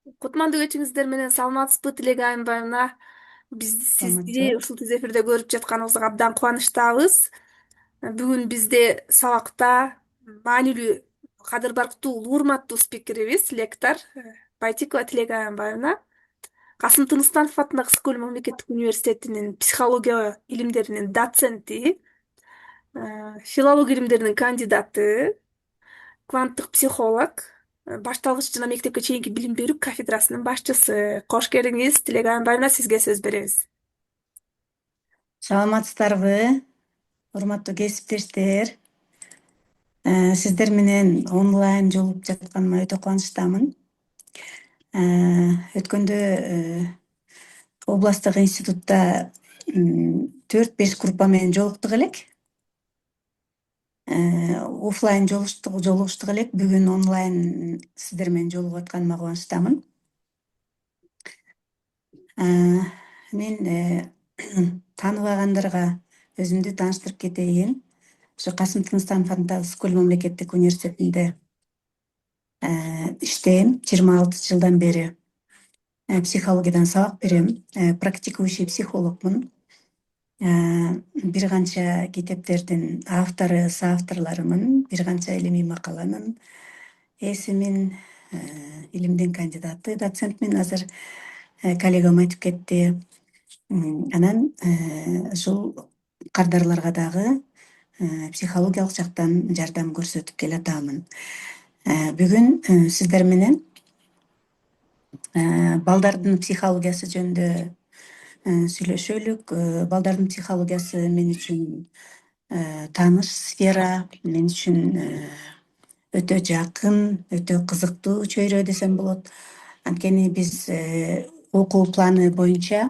Кутмандуу кечиңиздер менен, саламатсызбы Тилек Айым байына. Биз сизди Саламатчы. ушул тез эфирде көрүп жатканыбызга абдан кубанычтабыз. Бүгүн бизде сабакта маанилүү, кадыр барктуу, улуу урматтуу спикерибиз, лектор Байтикова Тилек Айым байына. Касым Тыныстанов атындагы Ысык Көл мамлекеттик университетинин психология илимдеринин доценти, филология илимдеринин кандидаты, кванттык психолог, башталгыч жана мектепке чейинки билим берүү кафедрасынын башчысы. Кош келиңиз, Тилек Айымбаевна, сизге сөз беребиз. Саламатсыздарбы, урматтуу кесиптештер. Сиздер менен онлайн жолугуп жатканыма өтө кубанычтамын. Өткөндө областтык институтта 4-5 группа менен жолуктук элек. Оффлайн жолугуштук элек. Бүгүн онлайн сиздер менен жолугуп атканыма кубанычтамын. Мен тааныбагандарга өзүмдү тааныштырып кетейин. Ошо Касым Тыныстанов атындагы Ысык Көл мамлекеттик университетинде иштейм. 26 жылдан бери психологиядан сабак берем. Практикующий психологмун. Бир канча китептердин автору, соавторлорумун. Бир канча илимий макаланын ээсимин. Илимдин кандидаты, доцентмин. Азыр коллегам айтып кетти. Анан ушул кардарларга дагы психологиялык жактан жардам көрсөтүп келатамын. Бүгүн сиздер менен балдардын психологиясы жөнүндө сүйлөшөлүк. Балдардын психологиясы мен үчүн тааныш сфера, мен үчүн өтө жакын, өтө кызыктуу чөйрө десем болот. Анткени биз окуу планы боюнча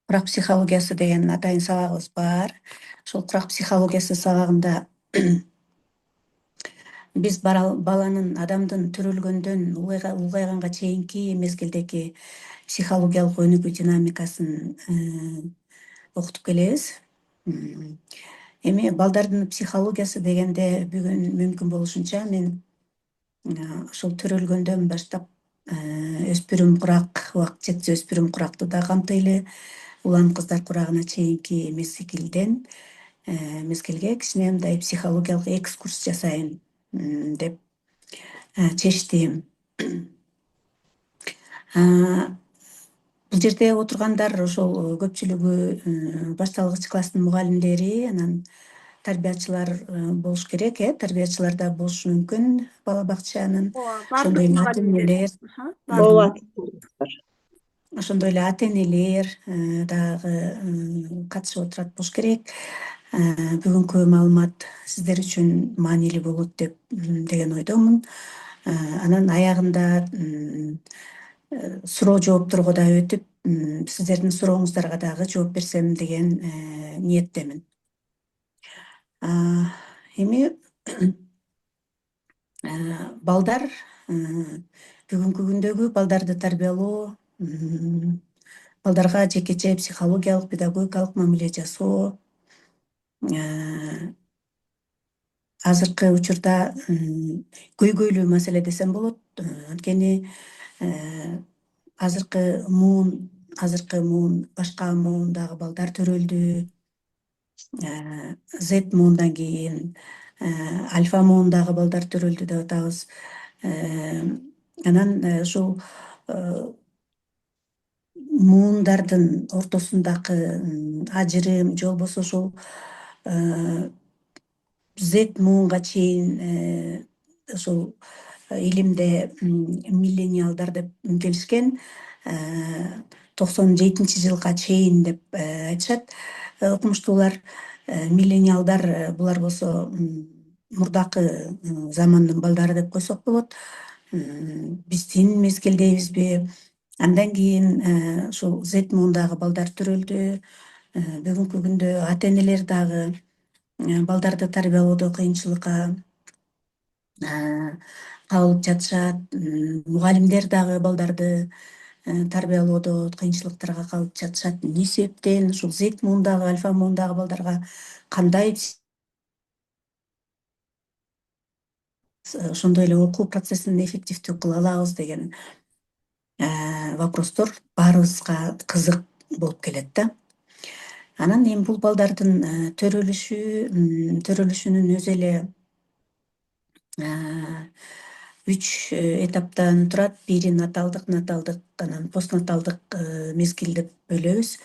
курак психологиясы деген атайын сабагыбыз бар. Ошол курак психологиясы сабагында биз баланын, адамдын төрөлгөндөн улгайганга чейинки мезгилдеги психологиялык өнүгүү динамикасын окутуп келебиз. Эми балдардын психологиясы дегенде бүгүн мүмкүн болушунча мен ошол төрөлгөндөн баштап өспүрүм курак, убакыт жетсе өспүрүм куракты да камтыйлы, улам кыздар курагына чейинки мезгилге кичине мындай психологиялык экскурс жасайын деп чечтим. Бул жерде отургандар ошол көпчүлүгү башталгыч класстын мугалимдери, анан тарбиячылар болуш керек. Тарбиячылар да болушу мүмкүн бала бакчанын, Ооба, ошондой бардык эле мугалимдер. ата-энелер. Бардык. Болот. Ошондой эле ата-энелер дагы катышып отурат болуш керек. Бүгүнкү маалымат сиздер үчүн маанилүү болот деген ойдомун. Анан аягында суроо жоопторго да өтүп, сиздердин сурооңуздарга дагы жооп берсем деген ниеттемин. Эми балдар, бүгүнкү күндөгү балдарды тарбиялоо, балдарга жекече психологиялык, педагогикалык мамиле жасоо азыркы учурда көйгөйлүү маселе десем болот. Анткени азыркы муун башка муундагы балдар төрөлдү. Z муундан кийин альфа муундагы балдар төрөлдү деп атабыз. Анан ушул муундардын ортосундагы ажырым же болбосо ушул Z муунга чейин ушул илимде миллениалдар деп келишкен. 97-жылга чейин деп айтышат окумуштуулар. Миллениалдар булар болсо мурдакы замандын балдары деп койсок болот. Биздин мезгилдейбизби? Андан кийин ушул Z муундагы балдар төрөлдү. Бүгүнкү күндө ата-энелер дагы балдарды тарбиялоодо кыйынчылыкка кабылып жатышат. Мугалимдер дагы балдарды тарбиялоодо кыйынчылыктарга кабылып жатышат. Эмне себептен ушул Z муундагы, альфа муундагы балдарга кандай ошондой эле окуу процессин эффективдүү кыла алабыз деген вопростор баарыбызга кызык болуп келет да. Анан эми бул балдардын төрөлүшүнүн өзү эле үч этаптан турат. Бири наталдык, анан постнаталдык мезгил деп бөлөбүз.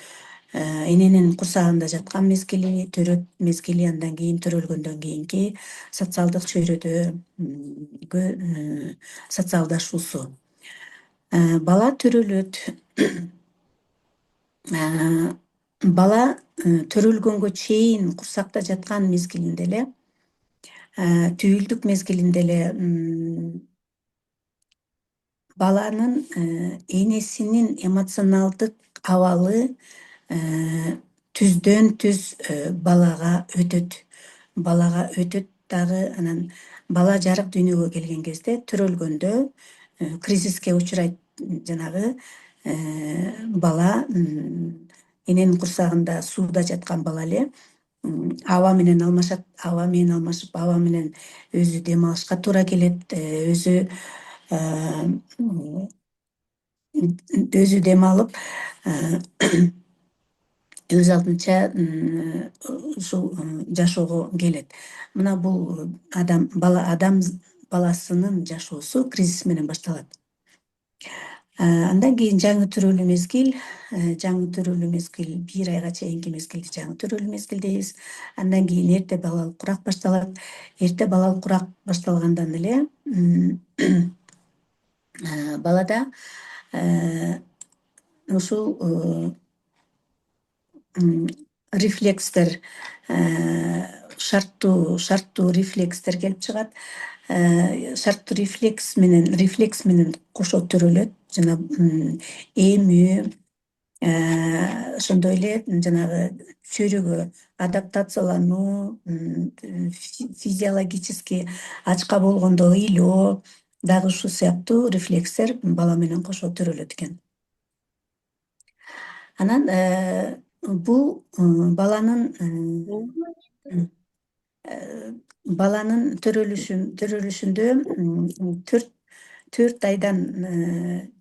Эненин курсагында жаткан мезгили, төрөт мезгили, андан кийин төрөлгөндөн кийинки социалдык чөйрөдөгү социалдашуусу. Бала төрөлөт. Бала төрөлгөнгө чейин курсакта жаткан мезгилинде эле, түйүлдүк мезгилинде эле баланын энесинин эмоционалдык абалы түздөн түз балага өтөт. Балага өтөт дагы. Анан бала жарык дүйнөгө келген кезде, төрөлгөндө кризиске учурайт. Жанагы бала эненин курсагында сууда жаткан бала эле аба менен алмашат. Аба менен алмашып, аба менен өзү дем алышка туура келет. Өзү дем алып, өз алдынча ушул жашоого келет. Мына бул адам баласынын жашоосу кризис менен башталат. Андан кийин жаңы төрөлүү мезгил. Жаңы төрөлүү мезгил 1 айга чейинки мезгилди жаңы төрөлүү мезгил дейбиз. Андан кийин эрте балалык курак башталат. Эрте балалык курак башталгандан эле балада ушул рефлекстер, шарттуу рефлекстер келип чыгат. Шарттуу рефлекс менен кошо төрөлөт. Жана эмүү, ошондой эле жанагы чөйрөгө адаптациялануу, физиологический ачка болгондо ыйлоо, дагы ушул сыяктуу рефлекстер бала менен кошо төрөлөт экен. Анан бул баланын төрөлүшүндө 4 айдан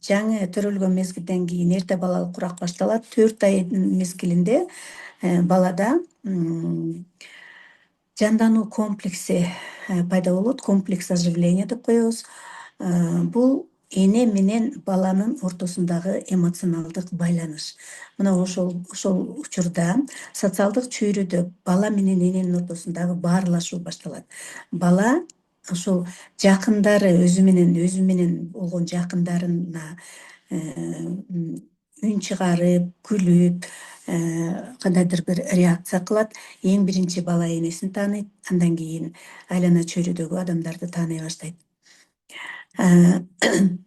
жаңы төрөлгөн мезгилден кийин эрте балалык курак башталат. 4 ай мезгилинде балада жандануу комплекси пайда болот. Комплекс оживления деп коебуз. Бул эне менен баланын ортосундагы эмоционалдык байланыш. Мына ошол учурда социалдык чөйрөдө бала менен эненин ортосундагы баарлашуу башталат. Бала ошол жакындары, өзү менен болгон жакындарына үн чыгарып, күлүп, кандайдыр бир реакция кылат. Эң биринчи бала энесин тааныйт, андан кийин айлана чөйрөдөгү адамдарды тааный баштайт.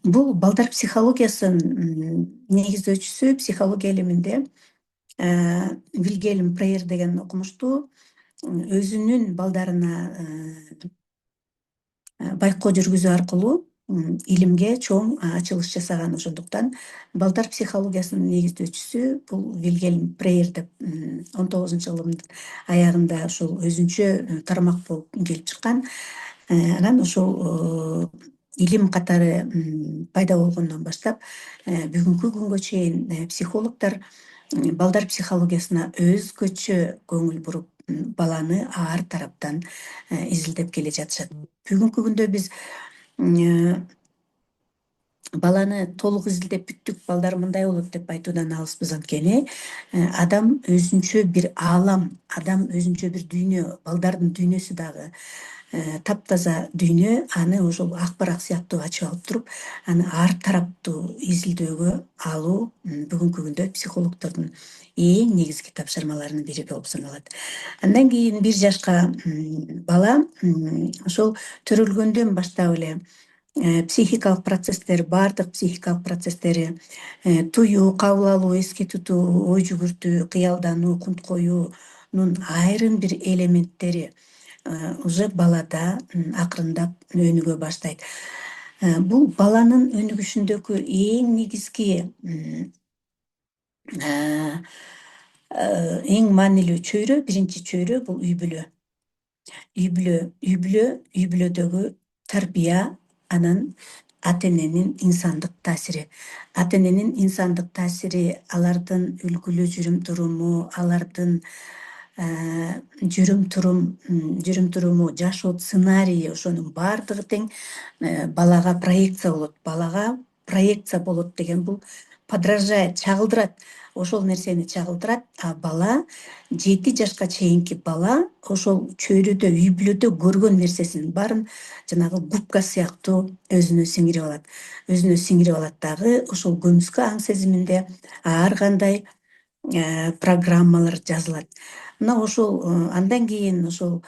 Бул балдар психологиясынын негиздөөчүсү, психология илиминде Вильгельм Прейер деген окумуштуу өзүнүн балдарына байкоо жүргүзүү аркылуу илимге чоң ачылыш жасаган. Ошондуктан балдар психологиясынын негиздөөчүсү бул Вильгельм Прейер деп 19-жылдын аягында ошол өзүнчө тармак болуп келип чыккан. Анан ошол илим катары пайда болгондон баштап бүгүнкү күнгө чейин психологдор балдар психологиясына өзгөчө көңүл буруп, баланы ар тараптан изилдеп келе жатышат. Бүгүнкү күндө биз баланы толук изилдеп бүттүк, балдар мындай болот деп айтуудан алыспыз. Анткени адам өзүнчө бир аалам, адам өзүнчө бир дүйнө, балдардын дүйнөсү дагы таптаза дүйнө. Аны ошол ак барак сыяктуу ачып алып туруп, аны ар тараптуу изилдөөгө алуу бүгүнкү күндө психологдордун эң негизги тапшырмаларынын бири болуп саналат. Андан кийин 1 жашка бала ошол төрөлгөндөн баштап эле психикалык процесстер, баардык психикалык процесстери, туюу, кабыл алуу, эске тутуу, ой жүгүртүү, кыялдануу, кунт коюунун айрым бир элементтери уже балада акырындап өнүгө баштайт. Бул баланын өнүгүшүндөгү эң негизги, эң маанилүү чөйрө, биринчи чөйрө бул үй бүлө. Үй бүлөдөгү тарбия, анан ата эненин инсандык таасири. Ата эненин инсандык таасири, алардын үлгүлүү жүрүм туруму, алардын жүрүм туруму, жашоо сценарийи, ошонун баардыгы тең балага проекция болот. Балага проекция болот деген бул подражает, чагылдырат. Ошол нерсени чагылдырат, а бала 7 жашка чейинки бала ошол чөйрөдө, үй бүлөдө көргөн нерсесинин баарын жанагы губка сыяктуу өзүнө сиңирип алат. Өзүнө сиңирип алат дагы ошол көмүскө аң сезиминде ар кандай программалар жазылат. Мына ошол андан кийин ошол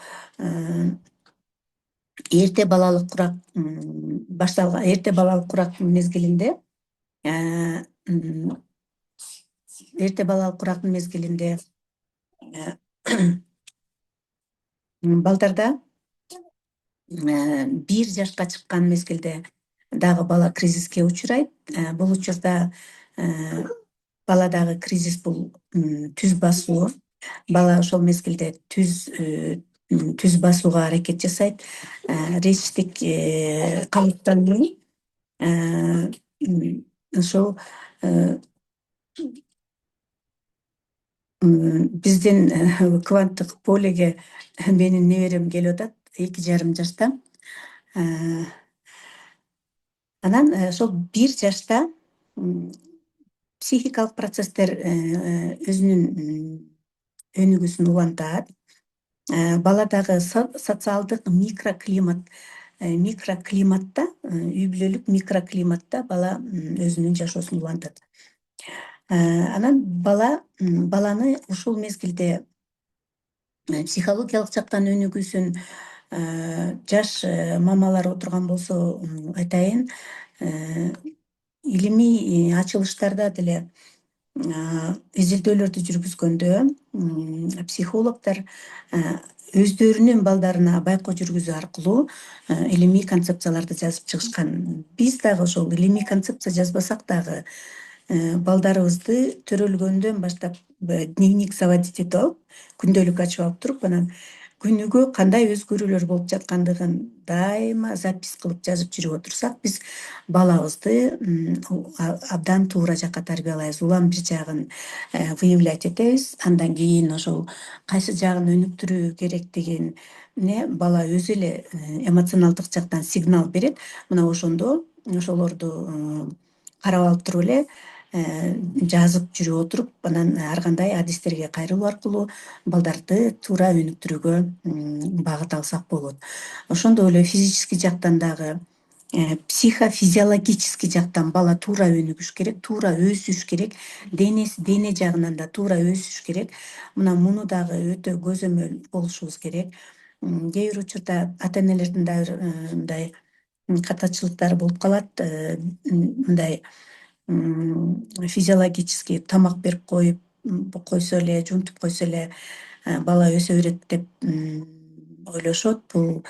эрте балалык курак башталган, эрте балалык курак мезгилинде э, м, эрте балалык курактын мезгилинде э, балдарда 1 жашка чыккан мезгилде дагы бала кризиске учурайт. Бул учурда баладагы кризис бул түз басуу. Бала ошол мезгилде түз басууга аракет жасайт. Речьтик калыптануу ошол биздин кванттык полеге менин неберем келип атат, 2,5 жашта. Анан ошол 1 жашта психикалык процесстер өзүнүн өнүгүүсүн улантат. Баладагы социалдык микроклиматта, үй бүлөлүк микроклиматта бала өзүнүн жашоосун улантат. Анан баланы ушул мезгилде психологиялык жактан өнүгүүсүн жаш мамалар отурган болсо айтайын, илимий ачылыштарда деле изилдөөлөрдү жүргүзгөндө психологдор өздөрүнүн балдарына байкоо жүргүзүү аркылуу илимий концепцияларды жазып чыгышкан. Биз дагы ошол илимий концепция жазбасак дагы балдарыбызды төрөлгөндөн баштап дневник заводить этип алып, күндөлүк ачып алып туруп, анан күнүгө кандай өзгөрүүлөр болуп жаткандыгын дайыма запись кылып жазып жүрүп отурсак, биз балабызды абдан туура жакка тарбиялайбыз. Улам бир жагын выявлять этебиз. Андан кийин ошол кайсы жагын өнүктүрүү керектигине бала өзү эле эмоционалдык жактан сигнал берет. Мына ошондо ошолорду карап алып туруп эле жазып жүрүп отуруп, анан ар кандай адистерге кайрылуу аркылуу балдарды туура өнүктүрүүгө багыт алсак болот. Ошондой эле физический жактан дагы, психофизиологический жактан бала туура өнүгүш керек, туура өсүш керек, дене жагынан да туура өсүш керек. Муну дагы өтө көзөмөл болушубуз керек. Кээ бир учурда ата энелердин дагы мындай катачылыктары болуп калат. Мындай физиологический тамак берип койсо эле, жуунтуп койсо эле бала өсө берет деп ойлошот. Бул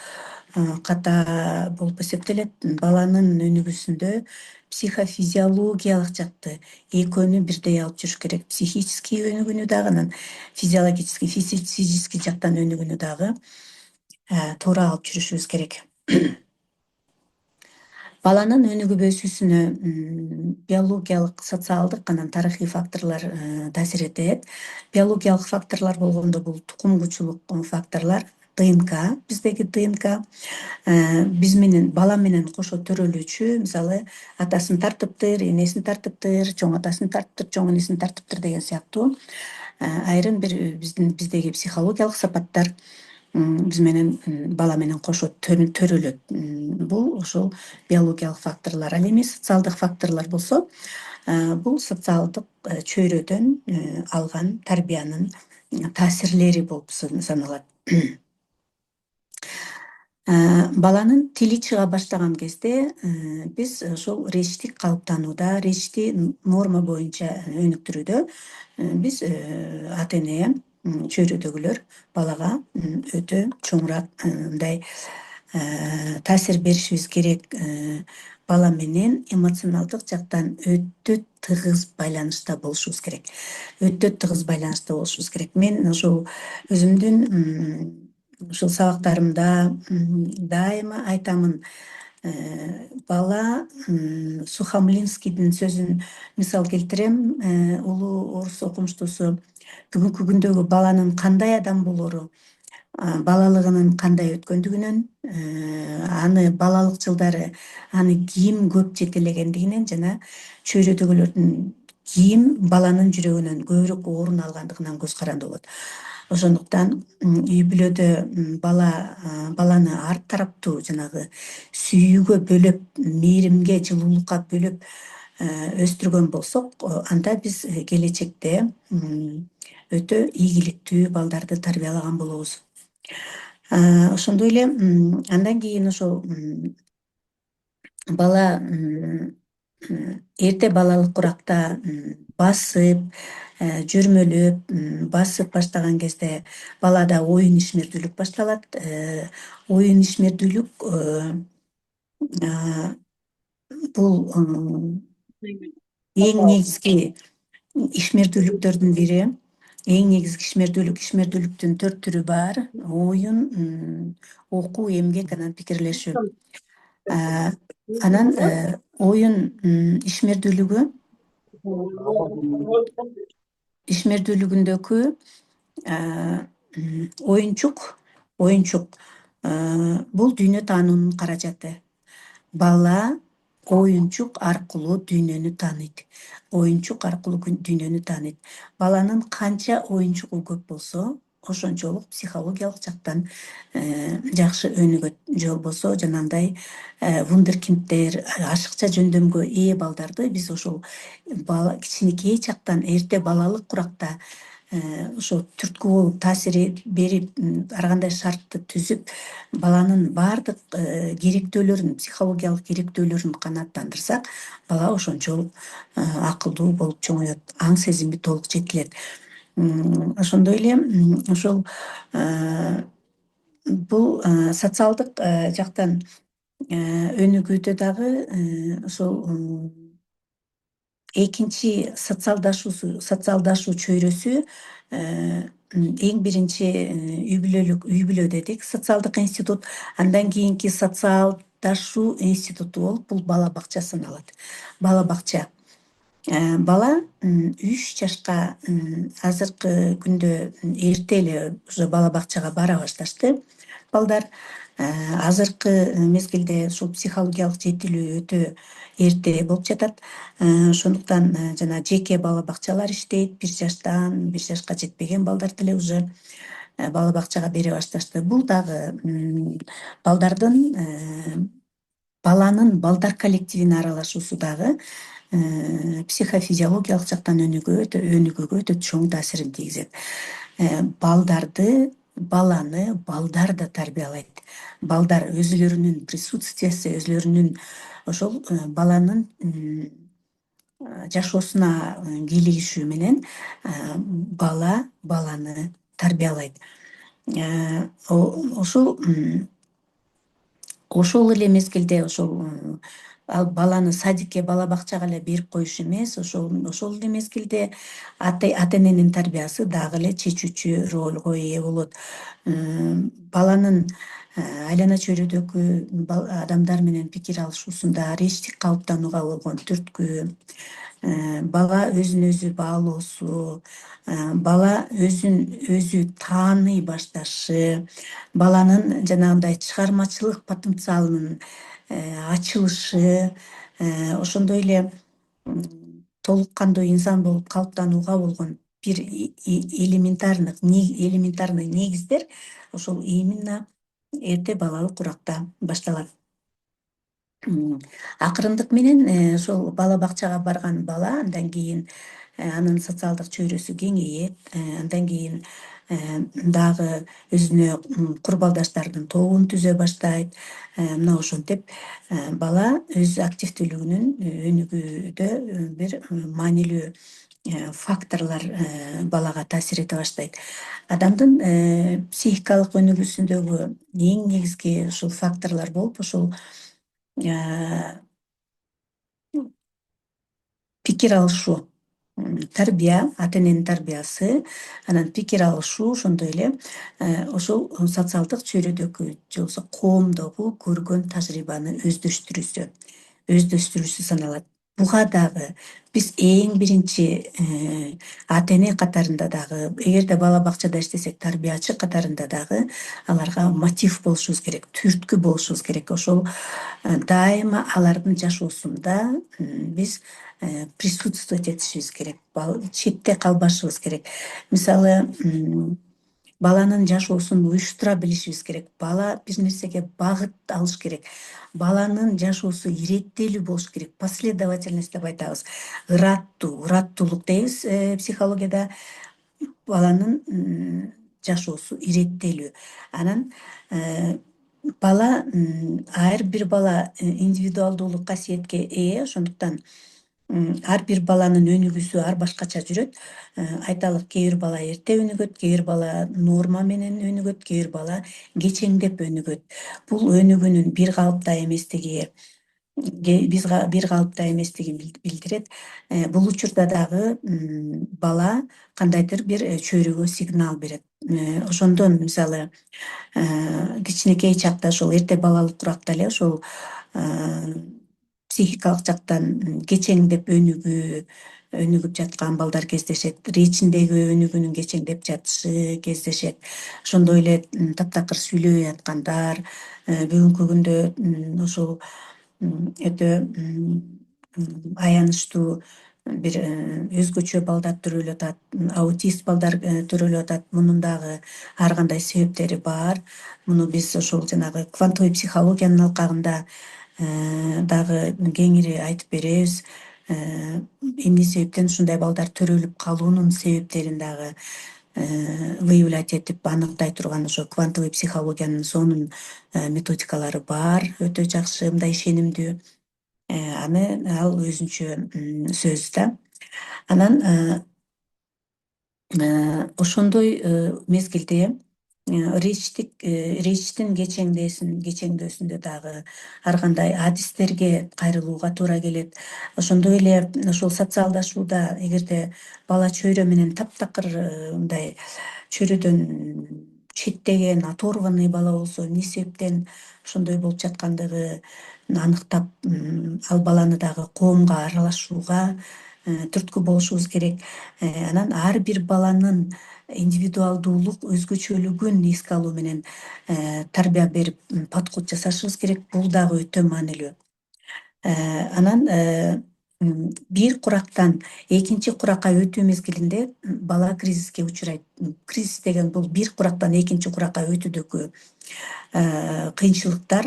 ката болуп эсептелет. Баланын өнүгүүсүндө психофизиологиялык жакты экөөнү бирдей алып жүрүш керек. Психический өнүгүүнү дагы, анан физический жактан өнүгүүнү дагы туура алып жүрүшүбүз керек. Баланын өнүгүп өсүүсүнө биологиялык, социалдык, анан тарыхый факторлор таасир этет. Биологиялык факторлор болгондо бул тукумгучулук факторлор, ДНК, биздеги ДНК биз менен бала менен кошо төрөлүүчү. Мисалы, атасын тартыптыр, энесин тартыптыр, чоң атасын тартыптыр, чоң энесин тартыптыр деген сыяктуу айрым бир биздеги психологиялык сапаттар биз менен бала менен кошо төрөлөт. Бул ошол биологиялык факторлор. Ал эми социалдык факторлор болсо, бул социалдык чөйрөдөн алган тарбиянын таасирлери болуп саналат. Баланын тили чыга баштаган кезде биз ошол речьтик калыптанууда, речьти норма боюнча өнүктүрүүдө биз ата эне, чөйрөдөгүлөр балага өтө чоңураак мындай таасир беришибиз керек. Бала менен эмоционалдык жактан өтө тыгыз байланышта болушубуз керек. Мен ошол өзүмдүн ушул сабактарымда дайыма айтамын, бала, Сухомлинскийдин сөзүн мисал келтирем. Улуу орус окумуштуусу бүгүнкү күндөгү баланын кандай адам болору, балалыгынын кандай өткөндүгүнөн, аны балалык жылдары аны ким көп жетелегендигинен жана чөйрөдөгүлөрдүн ким баланын жүрөгүнөн көбүрөөк орун алгандыгынан көз каранды болот. Ошондуктан үй бүлөдө баланы ар тараптуу жанагы сүйүүгө бөлөп, мээримге, жылуулукка бөлөп өстүргөн болсок, анда биз келечекте өтө ийгиликтүү балдарды тарбиялаган болобуз. Ошондой эле андан кийин ошол бала эрте балалык уракта басып, жөрмөлөп, басып баштаган кезде балада оюн ишмердүүлүк башталат. Оюн ишмердүүлүк бул эң негизги ишмердүүлүктөрдүн бири. Эң негизги ишмердүүлүктүн 4 түрү бар: оюн, окуу, эмгек, анан пикирлешүү. Анан оюн ишмердүүлүгү ишмердүүлүгүндөгү оюнчук бул дүйнө таануунун каражаты. Бала оюнчук аркылуу дүйнөнү тааныйт. Оюнчук аркылуу дүйнөнү тааныйт. Баланын канча оюнчугу көп болсо, ошончолук психологиялык жактан жакшы өнүгөт. Же болбосо жанагындай вундеркинддер, ашыкча жөндөмгө ээ балдарды биз ошол кичинекей чактан, эрте балалык уракта ошо түрткү болуп, таасир берип, ар кандай шартты түзүп, баланын баардык керектөөлөрүн, психологиялык керектөөлөрүн канааттандырсак, бала ошончолук акылдуу болуп чоңоет, аң сезими толук жетилет. Ошондой эле ошол бул социалдык жактан өнүгүүдө дагы ошол экинчи социалдашуу чөйрөсү эң биринчи үй бүлө дедик, социалдык институт, андан кийинки социалдашуу институту болуп бул бала бакча саналат. Бала бакча. Бала 3 жашка азыркы күндө эрте эле уже бала бакчага бара башташты. Балдар азыркы мезгилде ушул психологиялык жетилүү өтө эрте болуп жатат. Ошондуктан жана жеке бала бакчалар иштейт. 1 жашка жетпеген балдарды деле уже бала бакчага бере башташты. Бул дагы баланын балдар коллективине аралашуусу дагы психофизиологиялык жактан өнүгүүгө өтө чоң таасирин тийгизет. Баланы балдар да тарбиялайт. Балдар өзүлөрүнүн присутствиясы, өзүлөрүнүн ошол баланын жашоосуна кийлигишүү менен баланы тарбиялайт. Ошол эле мезгилде ал баланы садикке, бала бакчага эле берип коюш эмес, ошол эле мезгилде ата эненин тарбиясы дагы эле чечүүчү ролго ээ болот. Баланын айлана чөйрөдөгү адамдар менен пикир алышуусунда рештик калыптанууга болгон түрткү, бала өзүн өзү баалоосу, бала өзүн өзү тааный башташы, баланын жанагындай чыгармачылык потенциалынын ачылышы, ошондой эле толук кандуу инсан болуп калыптанууга болгон бир элементарный негиздер ошол именно эрте балалык уракта башталат. Акырындык менен ошол бала бакчага барган бала андан кийин анын социалдык чөйрөсү кеңейет, андан кийин дагы өзүнө курбалдаштардын тобун түзө баштайт. Мына ошентип бала өз активдүүлүгүнүн өнүгүүдө бир маанилүү факторлор балага таасир эте баштайт. Адамдын психикалык өнүгүүсүндөгү эң негизги ушул факторлор болуп, ошол пикир алышуу, тарбия, ата эненин тарбиясы, анан пикир алышуу, ошондой эле ошол социалдык чөйрөдөгү же болбосо коомдогу көргөн тажрыйбаны өздөштүрүүсү саналат. Буга дагы биз эң биринчи ата эне катарында дагы, эгерде бала бакчада иштесек, тарбиячы катарында дагы аларга мотив болушубуз керек, түрткү болушубуз керек. Ошол дайыма алардын жашоосунда биз присутствовать этишибиз керек, четте калбашыбыз керек. Мисалы, баланын жашоосун уюштура билишибиз керек. Бала бир нерсеге багыт алыш керек. Баланын жашоосу иреттелүү болуш керек. Последовательность деп айтабыз. Ыраттуулук дейбиз психологияда. Баланын жашоосу иреттелүү. Анан бала, ар бир бала индивидуалдуулук касиетке ээ, ошондуктан ар бир баланын өнүгүүсү ар башкача жүрөт. Айталык, кээ бир бала эрте өнүгөт, кээ бир бала норма менен өнүгөт, кээ бир бала кечеңдеп өнүгөт. Бул өнүгүүнүн бир калыпта эместиги, бир калыпта эместигин билдирет. Бул учурда дагы бала кандайдыр бир чөйрөгө сигнал берет. Ошондон мисалы кичинекей чакта ошол эрте балалык уракта эле ошол психикалык жактан кечеңдеп өнүгүп жаткан балдар кездешет. Речиндеги өнүгүүнүн кечеңдеп жатышы кездешет. Ошондой эле таптакыр сүйлөбөй аткандар, бүгүнкү күндө ошол өтө аянычтуу бир өзгөчө балдар төрөлүп атат, аутист балдар төрөлүп атат. Мунун дагы ар кандай себептери бар. Муну биз ошол жанагы квантовый психологиянын алкагында дагы кеңири айтып беребиз. Эмне себептен ушундай балдар төрөлүп калуунун себептерин дагы выявлять этип аныктай турган ошо квантовый психологиянын сонун методикалары бар, өтө жакшы, мындай ишенимдүү. Аны ал өзүнчө сөз да. Анан ошондой мезгилде речтин кечеңдөөсүндө дагы ар кандай адистерге кайрылууга туура келет. Ошондой эле ошол социалдашууда эгерде бала чөйрө менен таптакыр мындай чөйрөдөн четтеген, оторванный бала болсо, эмне себептен ошондой болуп жаткандыгы аныктап, ал баланы дагы коомго аралашууга түрткү болушубуз керек. Анан ар бир баланын индивидуалдуулук өзгөчөлүгүн эске алуу менен тарбия берип, подход жасашыбыз керек. Бул дагы өтө маанилүү. Анан бир курактан экинчи куракка өтүү мезгилинде бала кризиске учурайт. Кризис деген бул бир курактан экинчи куракка өтүүдөгү кыйынчылыктар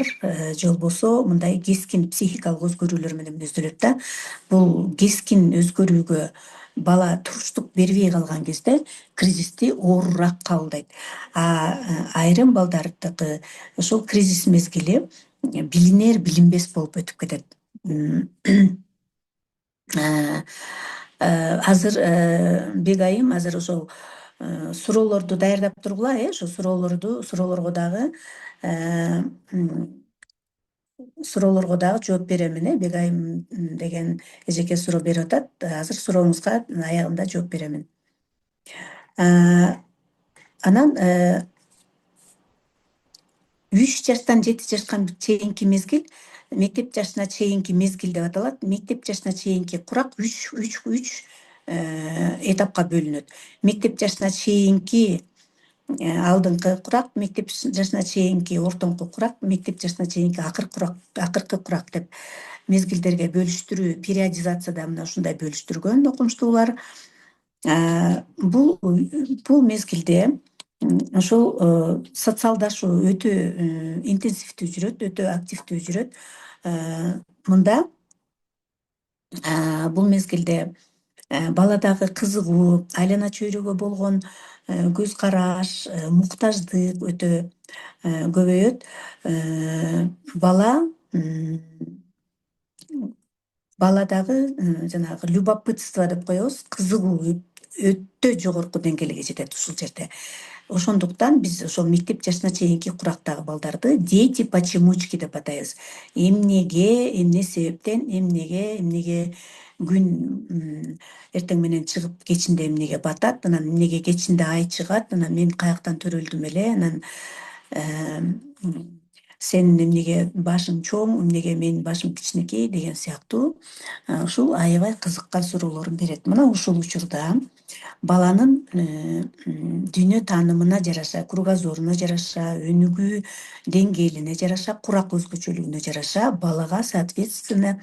же болбосо мындай кескин психикалык өзгөрүүлөр менен мүнөздөлөт да. Бул кескин өзгөрүүгө бала туруштук бербей калган кезде кризисти оорураак кабылдайт. Айрым балдардыкы ошол кризис мезгили билинер билинбес болуп өтүп кетет. Азыр Бегайым азыр ошол суроолорду даярдап тургула, ошо суроолорго дагы жооп беремин. Бегайым деген эжеке суроо берип атат. Азыр сурооңузга аягында жооп беремин. Анан 3 жаштан 7 жашка чейинки мезгил мектеп жашына чейинки мезгил деп аталат. Мектеп жашына чейинки курак 3 этапка бөлүнөт. Мектеп жашына чейинки алдыңкы курак, мектеп жашына чейинки ортоңку курак, мектеп жашына чейинки акыркы курак деп мезгилдерге бөлүштүрүү периодизацияда мына ушундай бөлүштүргөн окумуштуулар. Бул мезгилде ошол социалдашуу өтө интенсивдүү жүрөт, өтө активдүү жүрөт. Мында бул мезгилде баладагы кызыгуу, айлана чөйрөгө болгон көз караш, муктаждык өтө көбөйөт. Баладагы жанагы любопытство деп коебуз, кызыгуу өтө жогорку деңгээлге жетет ушул жерде. Ошондуктан биз ошол мектеп жашына чейинки курактагы балдарды дети почемучки деп атайбыз. Эмне себептен, эмнеге күн эртең менен чыгып кечинде эмнеге батат, анан эмнеге кечинде ай чыгат, анан мен каяктан төрөлдүм эле, анан сенин эмнеге башың чоң, эмнеге менин башым кичинекей деген сыяктуу ушул аябай кызыккан суроолорун берет. Мына ушул учурда баланын дүйнө таанымына жараша, кругозоруна жараша, өнүгүү деңгээлине жараша, курак өзгөчөлүгүнө жараша балага соответственно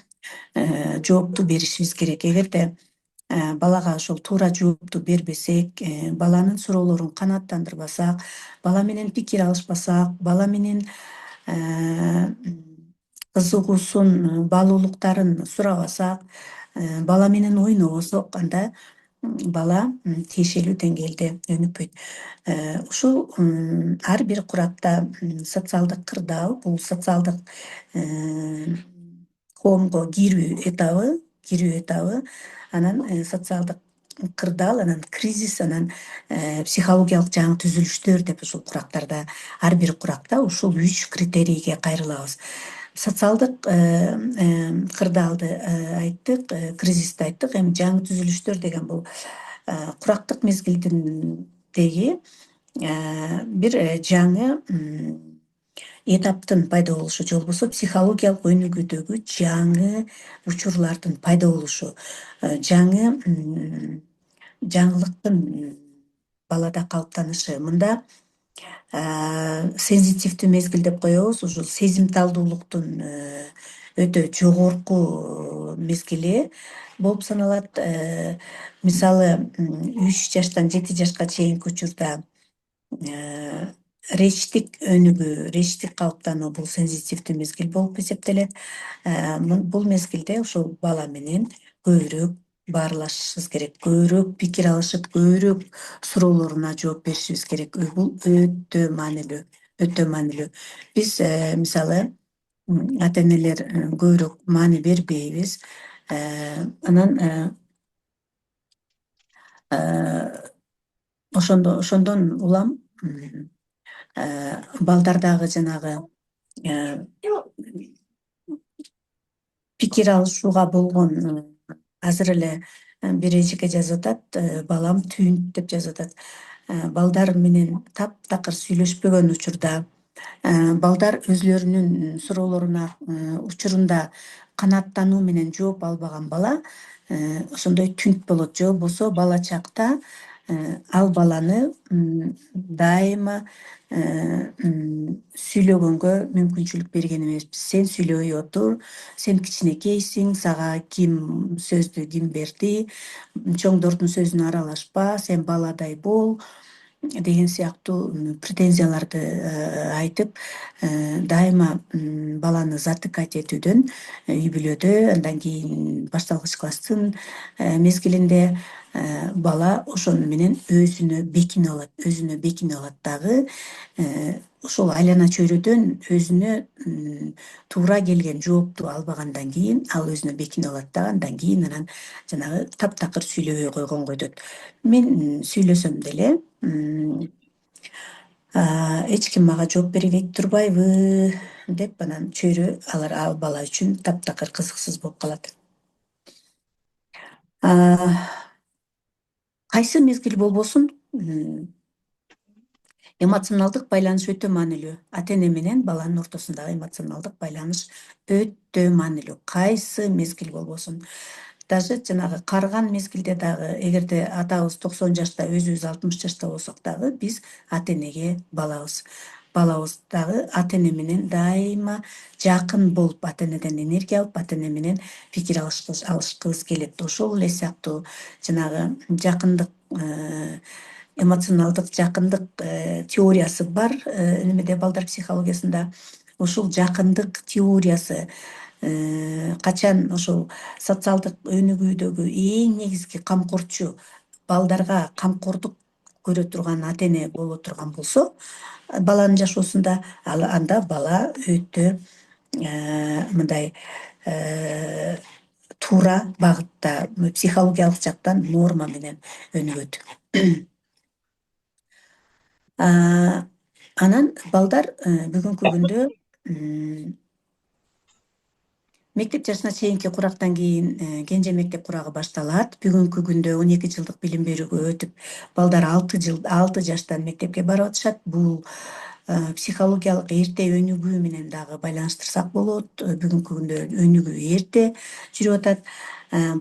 жоопту беришибиз керек. Эгерде балага ошол туура жоопту бербесек, баланын суроолорун канааттандырбасак, бала менен пикир алышпасак, бала менен кызыгуусун, баалуулуктарын сурабасак, бала менен ойнобосок, анда бала тиешелүү деңгээлде өнүкпөйт. Ушул ар бир куракта социалдык кырдаал, бул социалдык коомго кирүү этабы, анан социалдык кырдаал, анан кризис, анан психологиялык жаңы түзүлүштөр деп ушул курактарда, ар бир куракта ушул 3 критерийге кайрылабыз. Социалдык кырдаалды айттык, кризисти айттык. Эми жаңы түзүлүштөр деген бул курактык мезгилдеги бир жаңы этаптын пайда болушу же болбосо психологиялык өнүгүүдөгү жаңы учурлардын пайда болушу, жаңы жаңылыктын балада калыптанышы. Мында сензитивдүү мезгил деп коебуз, ушул сезимталдуулуктун өтө жогорку мезгили болуп саналат. Мисалы 3 жаштан 7 жашка чейинки учурда речьтик өнүгүү, речьтик калыптануу бул сензитивдүү мезгил болуп эсептелет. Бул мезгилде ошол бала менен көбүрөөк баарлашышыбыз керек, көбүрөөк пикир алышып, көбүрөөк суроолоруна жооп беришибиз керек. Бул өтө маанилүү, өтө маанилүү. Биз мисалы ата-энелер көбүрөөк маани бербейбиз. Анан ошондон улам балдардагы жанагы пикир алышууга болгон азыр эле бир эжеке жазып атат, балам түйүнт деп жазып атат. Балдар менен таптакыр сүйлөшпөгөн учурда, балдар өзлөрүнүн суроолоруна учурунда канааттануу менен жооп албаган бала ошондой түнт болот. Же болбосо бала чакта ал баланы дайыма сүйлөгөнгө мүмкүнчүлүк берген эмеспиз. Сен сүйлөбөй отур, сен кичинекейсиң, сага ким сөздү ким берди, чоңдордун сөзүнө аралашпа, сен баладай бол деген сыяктуу претензияларды айтып, дайыма баланы затыкать этүүдөн үй бүлөдө, андан кийин башталгыч класстын мезгилинде бала ошону менен өзүнө бекинип алат дагы. Ошол айлана чөйрөдөн өзүнө туура келген жоопту албагандан кийин ал өзүнө бекинип алат дагы, андан кийин анан жанагы таптакыр сүйлөбөй койгонго өтөт. Мен сүйлөсөм деле эч ким мага жооп бербей турбайбы деп анан чөйрө ал бала үчүн таптакыр кызыксыз болуп калат. Кайсы мезгил болбосун эмоционалдык байланыш өтө маанилүү. Ата-эне менен баланын ортосундагы эмоционалдык байланыш өтө маанилүү. Кайсы мезгил болбосун. Даже жанагы карыган мезгилде дагы, эгерде атабыз 90 жашта, өзүбүз 60 жашта болсок дагы биз ата-энеге балабыз. Балабыз дагы ата-эне менен дайыма жакын болуп, ата-энеден энергия алып, ата-эне менен пикир алышкыбыз келет. Ошол эле сыяктуу жанагы жакындык, эмоционалдык жакындык теориясы бар немеде, балдар психологиясында. Ушул жакындык теориясы качан ошол социалдык өнүгүүдөгү эң негизги камкорчу, балдарга камкордук көрө турган ата-эне боло турган болсо, баланын жашоосунда, анда бала өтө мындай туура багытта психологиялык жактан норма менен өнүгөт. Анан балдар бүгүнкү күндө мектеп жашына чейинки курактан кийин кенже мектеп курагы башталат. Бүгүнкү күндө 12 жылдык билим берүүгө өтүп, балдар 6 жаштан мектепке барып атышат. Бул психологиялык эрте өнүгүү менен дагы байланыштырсак болот. Бүгүнкү күндө өнүгүү эрте жүрүп атат.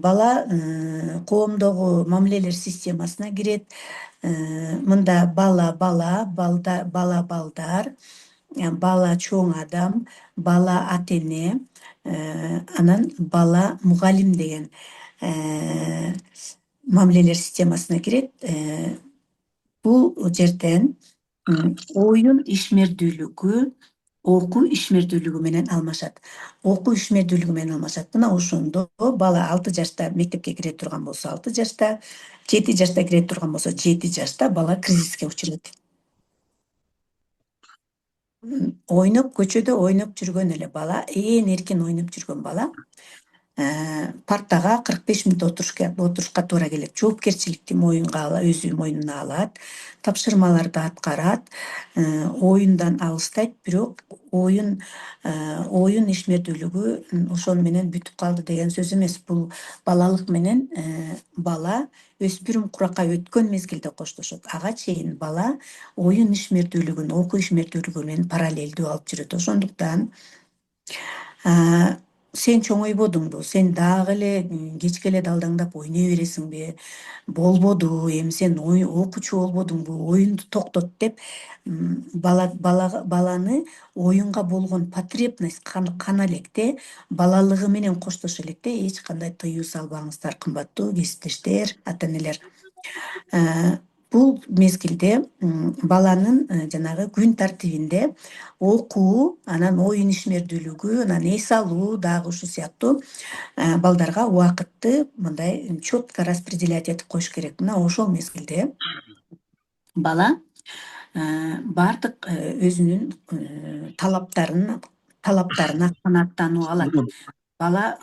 Бала коомдогу мамилелер системасына кирет. Мында бала балдар, бала чоң адам, бала ата эне, анан бала мугалим деген мамилелер системасына кирет. Бул жерден оюн ишмердүүлүгү окуу ишмердүүлүгү менен алмашат. Окуу ишмердүүлүгү менен алмашат. Мына ошондо бала 6 жашта мектепке кире турган болсо 6 жашта, 7 жашта кире турган болсо 7 жашта бала кризиске учурайт. Ойноп көчөдө ойноп жүргөн эле бала, эркин ойноп жүргөн бала партага 45 мүнөт отурушка туура келет. Жоопкерчиликти өзү мойнуна алат, тапшырмаларды аткарат, оюндан алыстайт, бирок оюн ишмердүүлүгү ошону менен бүтүп калды деген сөз эмес. Бул балалык менен бала өспүрүм куракка өткөн мезгилде коштошот. Ага чейин бала оюн ишмердүүлүгүн, окуу ишмердүүлүгү менен параллелдүү алып жүрөт. Ошондуктан сен чоңойбодуңбу, сен дагы эле кечке эле далдаңдап ойной бересиңби, болбоду, эми сен окуучу болбодуңбу, оюнду токтот деп баланы оюнга болгон потребность кана электе, балалыгы менен коштошо электе эч кандай тыюу салбаңыздар, кымбаттуу кесиптештер, ата энелер. Бул мезгилде баланын жанагы күн тартибинде окуу, анан оюн ишмердүүлүгү, анан эс алуу дагы ушул сыяктуу балдарга убакытты мындай четко распределять этип коюш керек. Мына ошол мезгилде бала баардык өзүнүн талаптарына канааттануу алат. Бала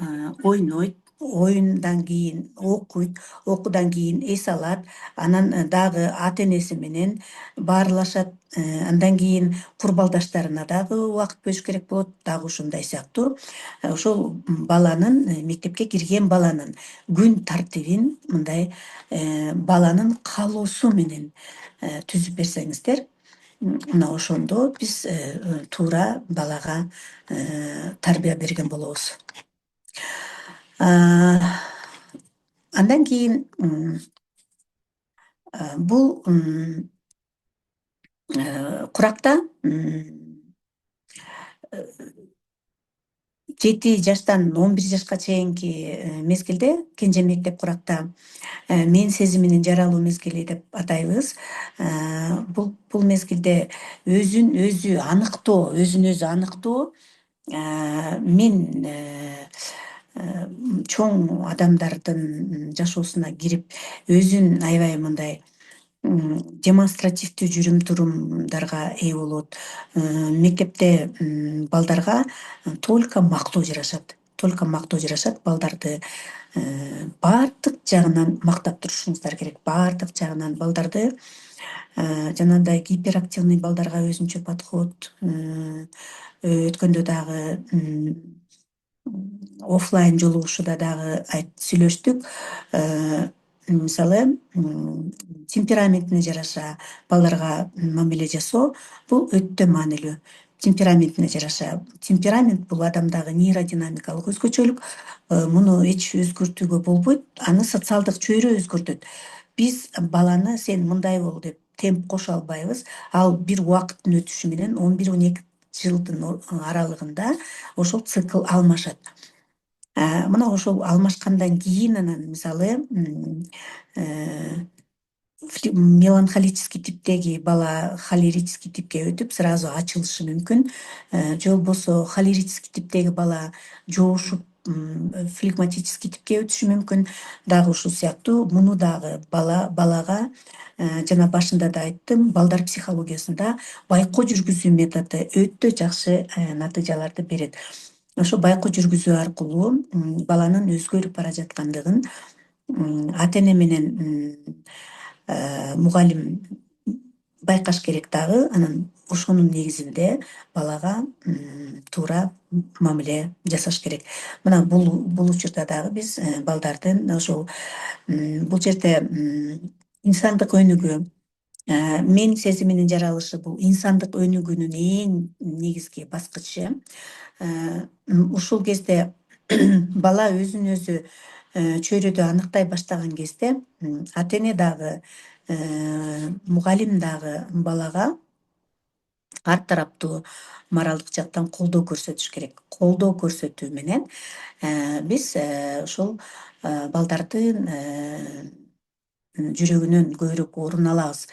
ойнойт, оюндан кийин окуйт, окуудан кийин эс алат, анан дагы ата энеси менен баарлашат, андан кийин курбалдаштарына дагы убакыт бөлүш керек болот, дагы ушундай сыяктуу. Ошол баланын мектепке кирген баланын күн тартибин мындай баланын каалоосу менен түзүп берсеңиздер, мына ошондо биз туура балага тарбия берген болобуз. Андан кийин бул куракта 7 жаштан 11 жашка чейинки мезгилде кенже мектеп куракта мен сезиминин жаралуу мезгили деп атайбыз. Бул мезгилде өзүн өзү аныктоо, мен чоң адамдардын жашоосуна кирип, өзүн аябай мындай демонстративдүү жүрүм-турумдарга ээ болот. Мектепте балдарга только мактоо жарашат. Балдарды баардык жагынан мактап турушуңуздар керек. Баардык жагынан балдарды жанагындай гиперактивный балдарга өзүнчө подход, өткөндө дагы оффлайн жолугушууда дагы сүйлөштүк. Мисалы, темпераментине жараша балдарга мамиле жасоо бул өтө маанилүү. Темперамент бул адамдагы нейродинамикалык өзгөчөлүк. Муну эч өзгөртүүгө болбойт. Аны социалдык чөйрө өзгөртөт. Биз баланы сен мындай бол деп темп кошо албайбыз. Ал бир убакыттын өтүшү менен 11-12 жылдын аралыгында ошол цикл алмашат. Мына ошол алмашкандан кийин анан мисалы меланхолический типтеги бала холерический типке өтүп сразу ачылышы мүмкүн. Же болбосо холерический типтеги бала жоошуп флегматический типке өтүшү мүмкүн. Дагы ушул сыяктуу муну дагы балага жана башында да айттым, балдар психологиясында байкоо жүргүзүү методу өтө жакшы натыйжаларды берет. ошо байкоо жүргүзүү аркылуу баланын өзгөрүп бара жаткандыгын ата эне менен мугалим байкаш керек дагы. Анан ошонун негизинде балага туура мамиле жасаш керек. Мына бул учурда дагы биз балдардын ошол бул жерде инсандык өнүгүү, мен сезиминин жаралышы бул инсандык өнүгүүнүн эң негизги баскычы. Ушул кезде бала өзүн өзү чөйрөдө аныктай баштаган кезде ата эне дагы мугалим дагы балага ар тараптуу моралдык жактан колдоо көрсөтүш керек. Колдоо көрсөтүү менен биз ошол балдардын жүрөгүнөн көбүрөөк орун алабыз.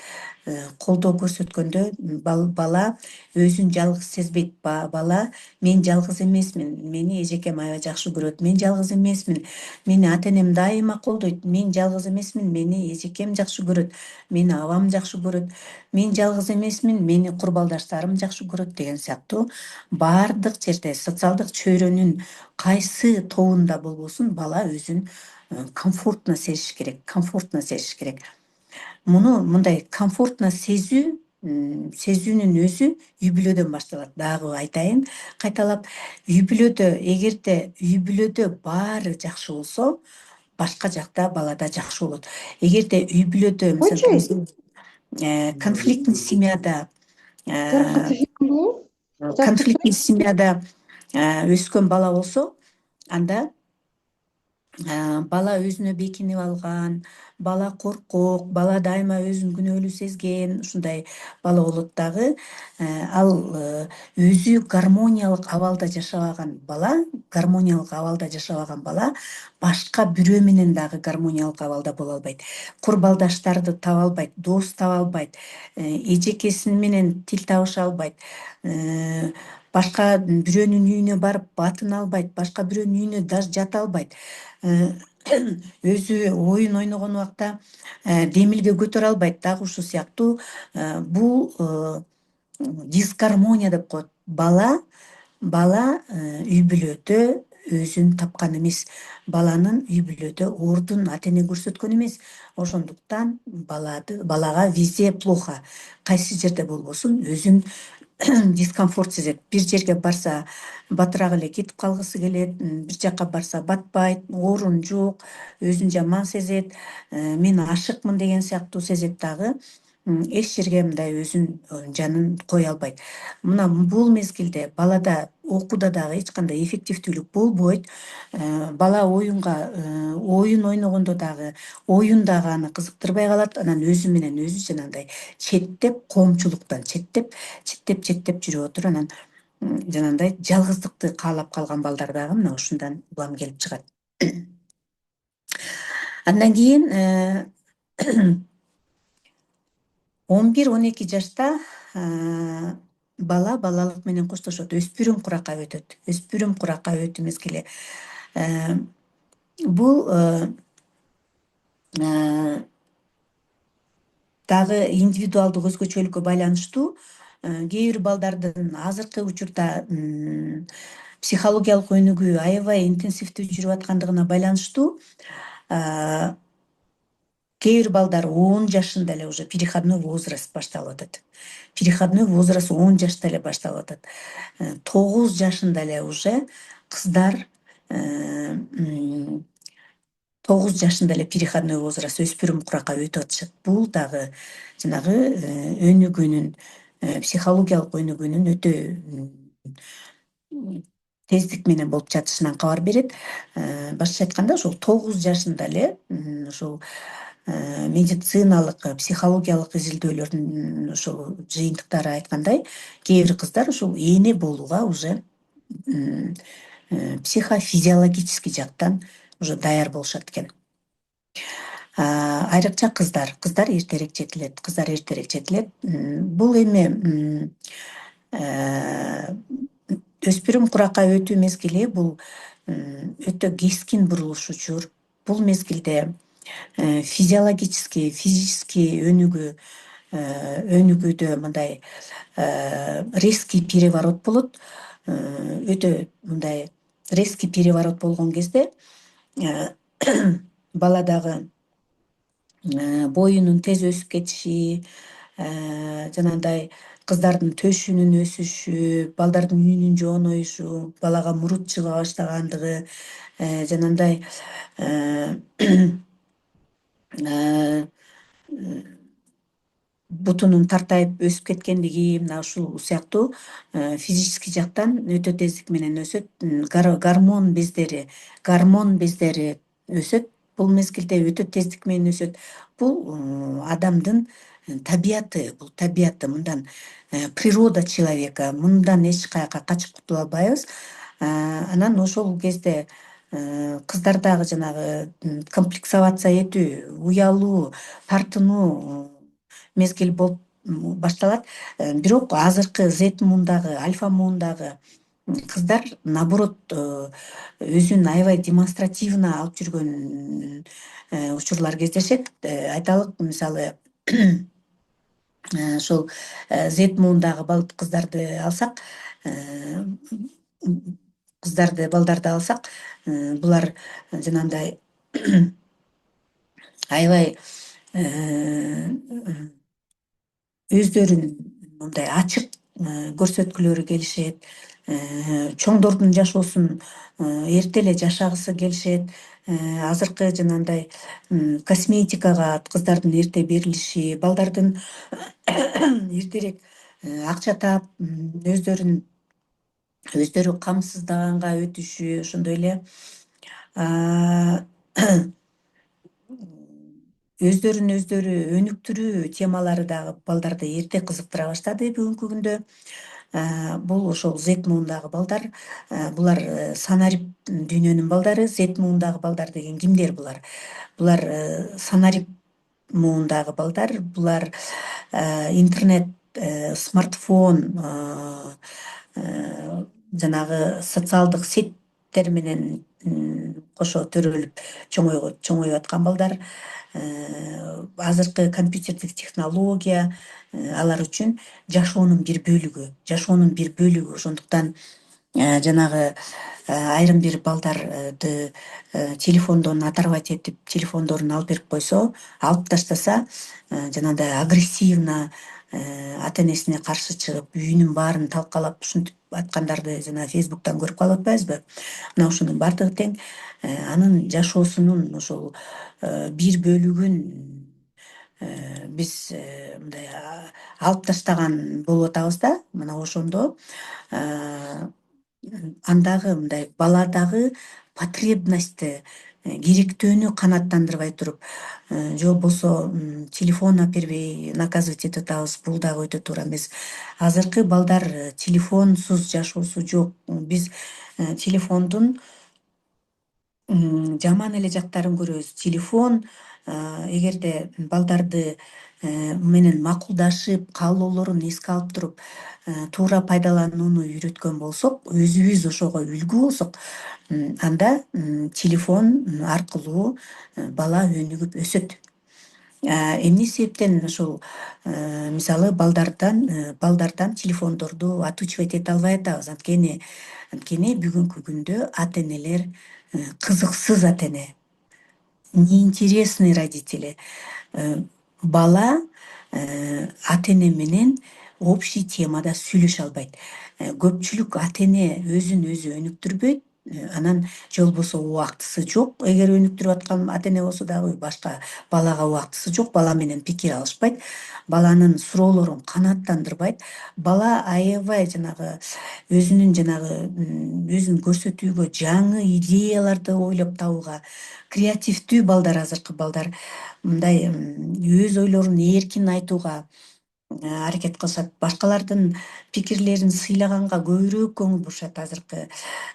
Колдоо көрсөткөндө бала өзүн жалгыз сезбейт. Бала мен жалгыз эмесмин, мени эжекем аябай жакшы көрөт, мен жалгыз эмесмин, мени ата энем дайыма колдойт, мен жалгыз эмесмин, мени эжекем жакшы көрөт, мени абам жакшы көрөт, мен жалгыз эмесмин, мени курбалдаштарым жакшы көрөт деген сыяктуу баардык жерде социалдык чөйрөнүн кайсы тобунда болбосун бала өзүн комфортно сезиш керек, комфортно сезиш керек. Муну мындай комфортно сезүүнүн өзү үй бүлөдөн башталат. Дагы айтайын кайталап, үй бүлөдө эгерде үй бүлөдө баары жакшы болсо, башка жакта балада жакшы болот. Эгерде үй бүлөдө Койчу, мисалы конфликтный семьяда жаракат конфликтный семьяда өскөн бала болсо, анда бала өзүнө бекинип алган, бала коркок, бала дайыма өзүн күнөөлүү сезген ушундай бала болот дагы. Ал өзү гармониялык абалда жашабаган бала башка бирөө менен дагы гармониялык абалда боло албайт. Курбалдаштарды таба албайт, дос таба албайт, эжекеси менен тил табыша албайт. Башка бирөөнүн үйүнө барып батын албайт, башка бирөөнүн үйүнө даже жата албайт. Өзү оюн ойногон убакта демилге көтөрө албайт. Дагы ушул сыяктуу бул дисгармония деп коет. Бала үй бүлөдө өзүн тапкан эмес. Баланын үй бүлөдө ордун ата эне көрсөткөн эмес. Ошондуктан балага везде плохо. Кайсы жерде болбосун өзүн дискомфорт сезет. Бир жерге барса батыраак эле кетип калгысы келет, бир жака барса батпайт, орун жок, өзүн жаман сезет, мен ашыкмын деген сыяктуу сезет дагы. Эч жерге мындай өзүн жанын кое албайт. Мына бул мезгилде балада окууда дагы эч кандай эффективдүүлүк болбойт. Бала оюн ойногондо дагы оюн дагы аны кызыктырбай калат. Анан өзү менен өзү жанагындай коомчулуктан четтеп жүрүп отуруп, анан жанагындай жалгыздыкты каалап калган балдар дагы мына ушундан улам келип чыгат. Андан кийин 11-12 жашта бала балалык менен коштошот, өспүрүм куракка өтөт. Өспүрүм куракка өтүү мезгили. Бул дагы индивидуалдык өзгөчөлүккө байланыштуу. Кээ бир балдардын азыркы учурда психологиялык өнүгүү аябай интенсивдүү жүрүп аткандыгына байланыштуу кээ бир балдар 10 жашында эле уже переходной возраст башталып атат. Переходной возраст 10 жашта эле башталып атат. 9 жашында эле уже кыздар 9 жашында эле переходной возраст өспүрүм куракка өтүп атышат. Бул дагы жанагы өнүгүүнүн психологиялык өнүгүүнүн өтө тездик менен болуп жатышынан кабар берет. Башкача айтканда ошол 9 жашында эле ошол медициналык, психологиялык изилдөөлөрдүн ошол жыйынтыктары айткандай, кээ бир кыздар ошол эне болууга уже психофизиологический жактан уже даяр болушат экен. Айрыкча кыздар эртерээк жетилет. Бул эми өспүрүм куракка өтүү мезгили бул өтө кескин бурулуш. Бул мезгилде физический өнүгүүдө мындай резкий переворот болот. Өтө мындай резкий переворот болгон кезде э, бала дагы боюнун тез өсүп кетиши, жанагындай кыздардын төшүнүн өсүшү, балдардын үнүнүн жооноюшу, балага мурут чыга баштагандыгы, жанагындай э, э, бутунун тартайып өсүп кеткендиги, мына ушул сыяктуу физический жактан өтө тездик менен өсөт. Гормон бездери өсөт. Бул мезгилде өтө тездик менен өсөт. Бул адамдын табияты, бул табияты. Мындан природа человека, мындан эч каяка качып кутула албайбыз. Анан ошол кезде кыздардагы жанагы комплексоваться этүү, уялуу, тартынуу мезгил болуп башталат. Бирок азыркы Z муундагы, альфа муундагы кыздар наоборот өзүн аябай демонстративно алып жүргөн учурлар кездешет. Айталык, мисалы, ошол Z муундагы кыздарды алсак, балдарды алсак, булар жанагындай аябай өздөрүн мындай ачык көрсөткүлөрү келишет. Чоңдордун жашоосун эрте эле жашагысы келишет. Азыркы жанагындай косметикага кыздардын эрте берилиши, балдардын эртерээк акча таап, өздөрү камсыздаганга өтүшү, ошондой эле өздөрүн өздөрү өнүктүрүү темалары дагы балдарды эрте кызыктыра баштады бүгүнкү күндө. Бул ошол Z муундагы балдар. Булар санарип дүйнөнүн балдары. Z муундагы балдар деген кимдер булар? Булар санарип муундагы балдар. Булар интернет, смартфон, жанагы социалдык сеттер менен кошо төрөлүп чоңоюп аткан балдар. Азыркы компьютердик технология алар үчүн жашоонун бир бөлүгү. Ошондуктан жанагы айрым бир балдарды телефондон оторвать этип, телефондорун алып берип койсо, алып таштаса, жанагындай агрессивно ата энесине каршы чыгып, үйүнүн баарын талкалап, ушинтип аткандарды жана Фейсбуктан көрүп калып атпайбызбы? Мына ушунун баардыгы тең анын жашоосунун ошол бир бөлүгүн биз мындай алып таштаган болуп атабыз да. Мына ошондо андагы мындай баладагы потребностьти, керектөөнү канааттандырбай туруп, же болбосо телефон бербей наказывать этип атабыз. Бул дагы өтө туура эмес. Азыркы балдар телефонсуз жашоосу жок. Биз телефондун жаман эле жактарын көрөбүз. Телефон эгерде балдарды менен макулдашып, каалоолорун эске алып туруп, туура пайдаланууну үйрөткөн болсок, өзүбүз ошого үлгү болсок, анда телефон аркылуу бала өнүгүп өсөт. Эмне себептен ошол мисалы балдардан телефондорду отучивать эте албай атабыз? Анткени бүгүнкү күндө ата энелер кызыксыз ата эне, неинтересный родители. Бала ата эне менен общий темада сүйлөшө албайт. Көпчүлүк ата эне өзүн өзү өнүктүрбөйт. Анан же болбосо убактысы жок. Эгер өнүктүрүп аткан ата эне болсо дагы башка балага убактысы жок, бала менен пикир алышпайт, баланын суроолорун канааттандырбайт. Бала аябай жанагы өзүн көрсөтүүгө, жаңы идеяларды ойлоп табууга креативдүү балдар. Азыркы балдар мындай өз ойлорун эркин айтууга аракет кылышат. Башкалардын пикирлерин сыйлаганга көбүрөөк көңүл бурушат. Азыркы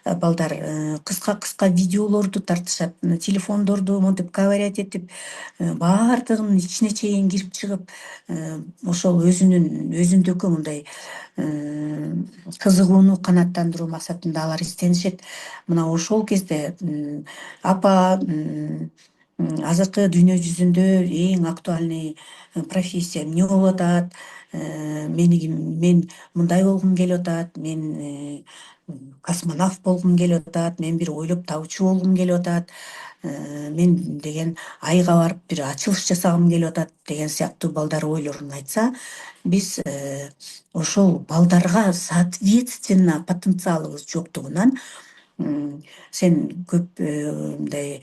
балдар кыска видеолорду тартышат. Телефондорду монтип ковырять этип, баардыгынын ичине чейин кирип чыгып, ошол өзүндөгү мындай кызыгууну канааттандыруу максатында алар изденишет. Мына ошол кезде апа, азыркы дүйнө жүзүндө эң актуальный профессия эмне болуп атат? Мен мындай болгум келип атат. Мен космонавт болгум келип атат, мен бир ойлоп табуучу болгум келип атат, мен деген айга барып бир ачылыш жасагым келип атат деген сыяктуу балдар ойлорун айтса, биз ошол балдарга соответственно потенциалыбыз жоктугунан сен көп мындай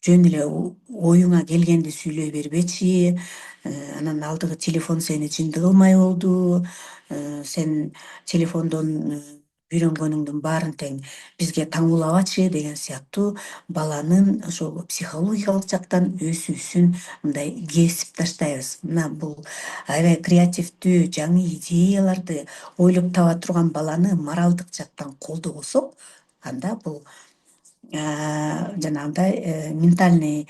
жөн эле оюңа келгенди сүйлөй бербечи, анан алдыгы телефон сени жынды кылмай болду, сен телефондон үйрөнгөнүңдүн баарын тең бизге таңуулабачы деген сыяктуу баланын ошол психологиялык жактан өсүүсүн мындай кесип таштайбыз. Мына бул аябай креативдүү жаңы идеяларды ойлоп таба турган баланы моралдык жактан колдобосок, анда бул жанагындай ментальный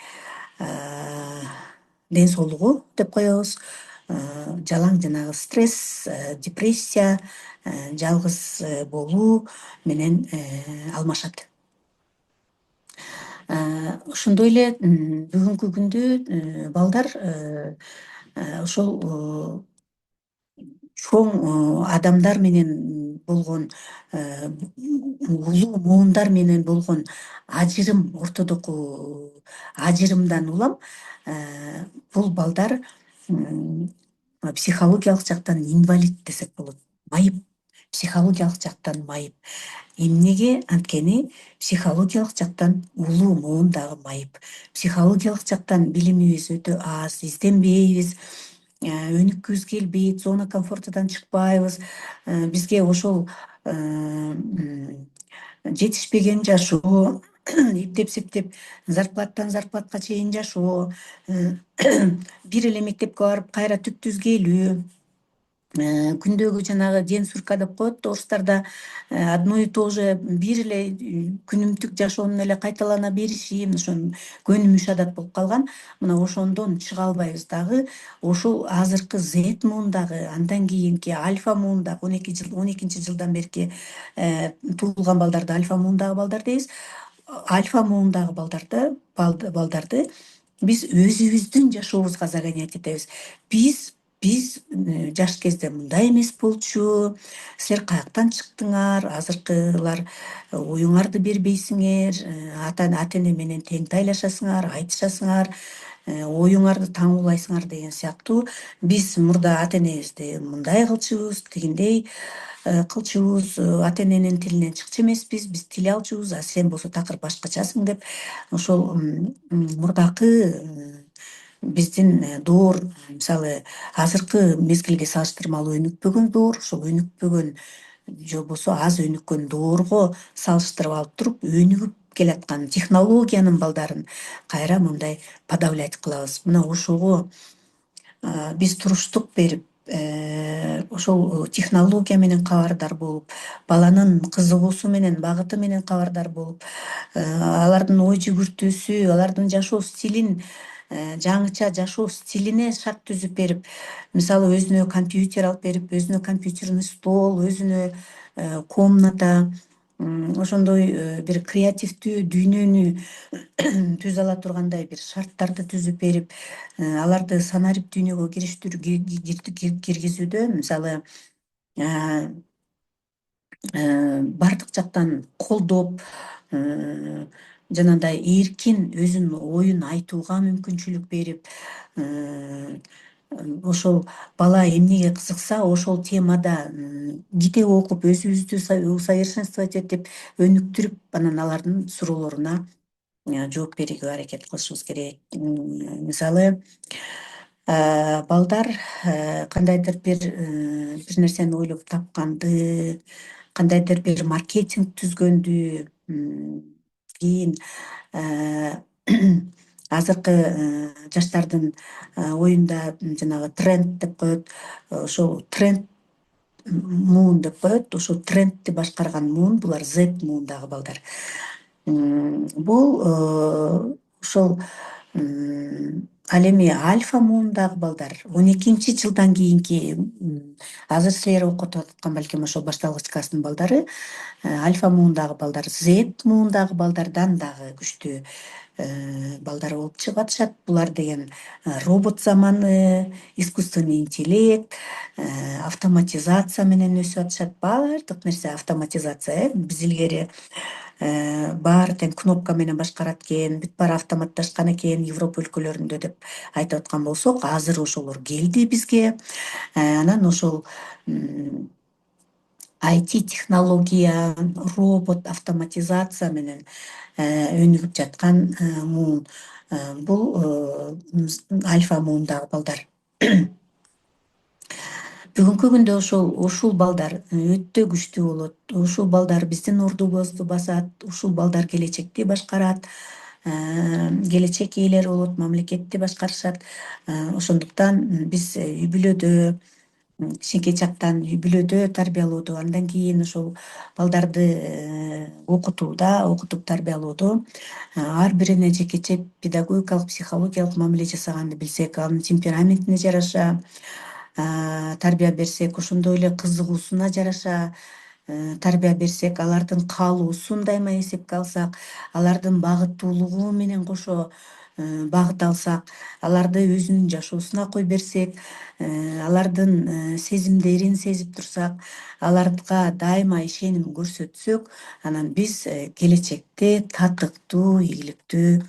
ден соолугу деп коебуз. Жалаң жанагы стресс, депрессия, жалгыз болуу менен алмашат. Ошондой эле бүгүнкү күндө балдар ошол чоң адамдар менен болгон улуу муундар менен болгон ортодогу ажырымдан улам бул балдар психологиялык жактан инвалид десек болот. Майып, психологиялык жактан майып. Эмнеге? Анткени психологиялык жактан улуу муун дагы майып. Психологиялык жактан билимибиз өтө аз, изденбейбиз, өнүккүбүз келбейт, зона комфортодон чыкпайбыз. Бизге ошол жетишпеген жашоо, иптеп септеп зарплаттан зарплатка чейин жашоо, бир эле мектепке барып кайра түп түз келүү, күндөгү жанагы день сурка деп коет да орустарда, одно и то же бир эле күнүмдүк жашоонун эле кайталана бериши, ошонун көнүмүш адат болуп калган. Мына ошондон чыга албайбыз дагы. Ошол азыркы Z муундагы, андан кийинки альфа муундагы 12 жылдан берки туулган балдарды альфа муундагы балдар дейбиз. Альфа муундагы балдарды биз өзүбүздүн жашообузга загонять этебиз. Биз жаш кезде мындай эмес болчу, силер каяктан чыктыңар, азыркылар оюңарды бербейсиңер, ата эне менен тең тайлашасыңар, айтышасыңар, оюңарды таңуулайсыңар деген сыяктуу. Биз мурда ата энебизди мындай кылчубуз, тигиндей кылчубуз, ата эненин тилинен чыкчу эмеспиз, биз тил алчубуз, а сен болсо такыр башкачасың деп ошол мурдакы биздин доор, мисалы азыркы мезгилге салыштырмалуу өнүкпөгөн доор, ошол өнүкпөгөн же болбосо аз өнүккөн доорго салыштырып алып туруп, өнүгүп келаткан технологиянын балдарын кайра мындай подавлять кылабыз. Мына ошого биз туруштук берип, ошол технология менен кабардар болуп, баланын кызыгуусу менен, багыты менен кабардар болуп, алардын ой жүгүртүүсү, алардын жашоо стилин, жаңыча жашоо стилине шарт түзүп берип, мисалы өзүнө компьютер алып берип, өзүнө компьютерный стол, өзүнө комната, ошондой бир креативдүү дүйнөнү түзө ала тургандай бир шарттарды түзүп берип, аларды санарип дүйнөгө киргизүүдө, мисалы бардык жактан колдоп, жанагындай эркин өзүнүн оюн айтууга мүмкүнчүлүк берип, ошол бала эмнеге кызыкса ошол темада китеп окуп, өзүбүздү усовершенствовать этип, өнүктүрүп, анан алардын суроолоруна жооп берүүгө аракет кылышыбыз керек. Мисалы, балдар кандайдыр бир нерсени ойлоп тапканды, кандайдыр бир маркетинг түзгөндү, кийин азыркы жаштардын оюнда жанагы тренд деп коет, ошол тренд муун деп коет, ошол трендти башкарган муун, булар Z муундагы балдар. Бул ошол Ал эми альфа муундагы балдар 12-жылдан кийинки азыр силер окутуп аткан балким ошол башталгыч класстын балдары альфа муундагы балдар Z муундагы балдардан дагы күчтүү балдар болуп чыгып атышат. Булар деген робот заманы, искусственный интеллект, автоматизация менен өсүп атышат. Баардык нерсе автоматизация. Биз илгери баары тең кнопка менен башкарат экен, бүт баары автоматташкан экен Европа өлкөлөрүндө деп айтып аткан болсок, азыр ошолор келди бизге. Анан ошол IT технология, робот, автоматизация менен өнүгүп жаткан муун. Бул альфа муундагы балдар. Бүгүнкү күндө ушул балдар өтө күчтүү болот. Ушул балдар биздин ордубузду басат, ушул балдар келечекти башкарат, келечек ээлери болот, мамлекетти башкарышат. Ошондуктан биз үй бүлөдө кичинекей чактан үй бүлөдө тарбиялоодо, андан кийин ошол балдарды окутууда, окутуп тарбиялоодо ар бирине жекече педагогикалык, психологиялык мамиле жасаганды билсек, анын темпераментине жараша тарбия берсек, ошондой эле кызыгуусуна жараша тарбия берсек, алардын каалоосун дайыма эсепке алсак, алардын багыттуулугу менен кошо багыт алсак, аларды өзүнүн жашоосуна кой берсек, алардын сезимдерин сезип турсак, аларга дайыма ишеним көрсөтсөк, анан биз келечекте татыктуу, ийгиликтүү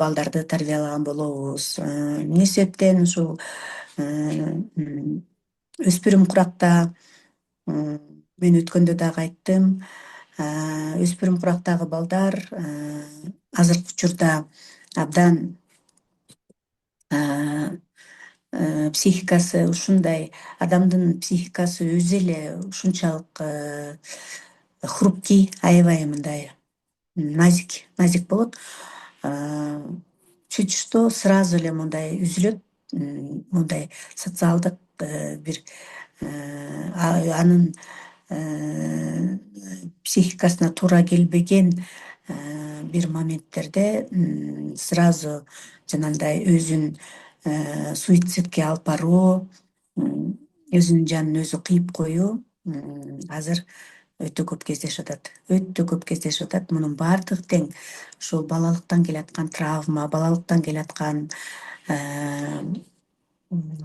балдарды тарбиялаган болобуз. Эмне себептен ушул өспүрүм куракта мен өткөндө дагы айттым, өспүрүм курактагы балдар азыркы учурда абдан психикасы ушундай, адамдын психикасы өзү эле ушунчалык хрупкий, аябай мындай назик болот. Чуть что сразу эле мындай үзүлөт, мындай социалдык бир анын психикасына туура келбеген бир моменттерде сразу жанагындай өзүн суицидке алып баруу, өзүнүн жанын өзү кыйып коюу азыр өтө көп кездешип атат. Өтө көп кездешип атат. Мунун баардыгы тең ушул балалыктан келаткан травма, балалыктан келаткан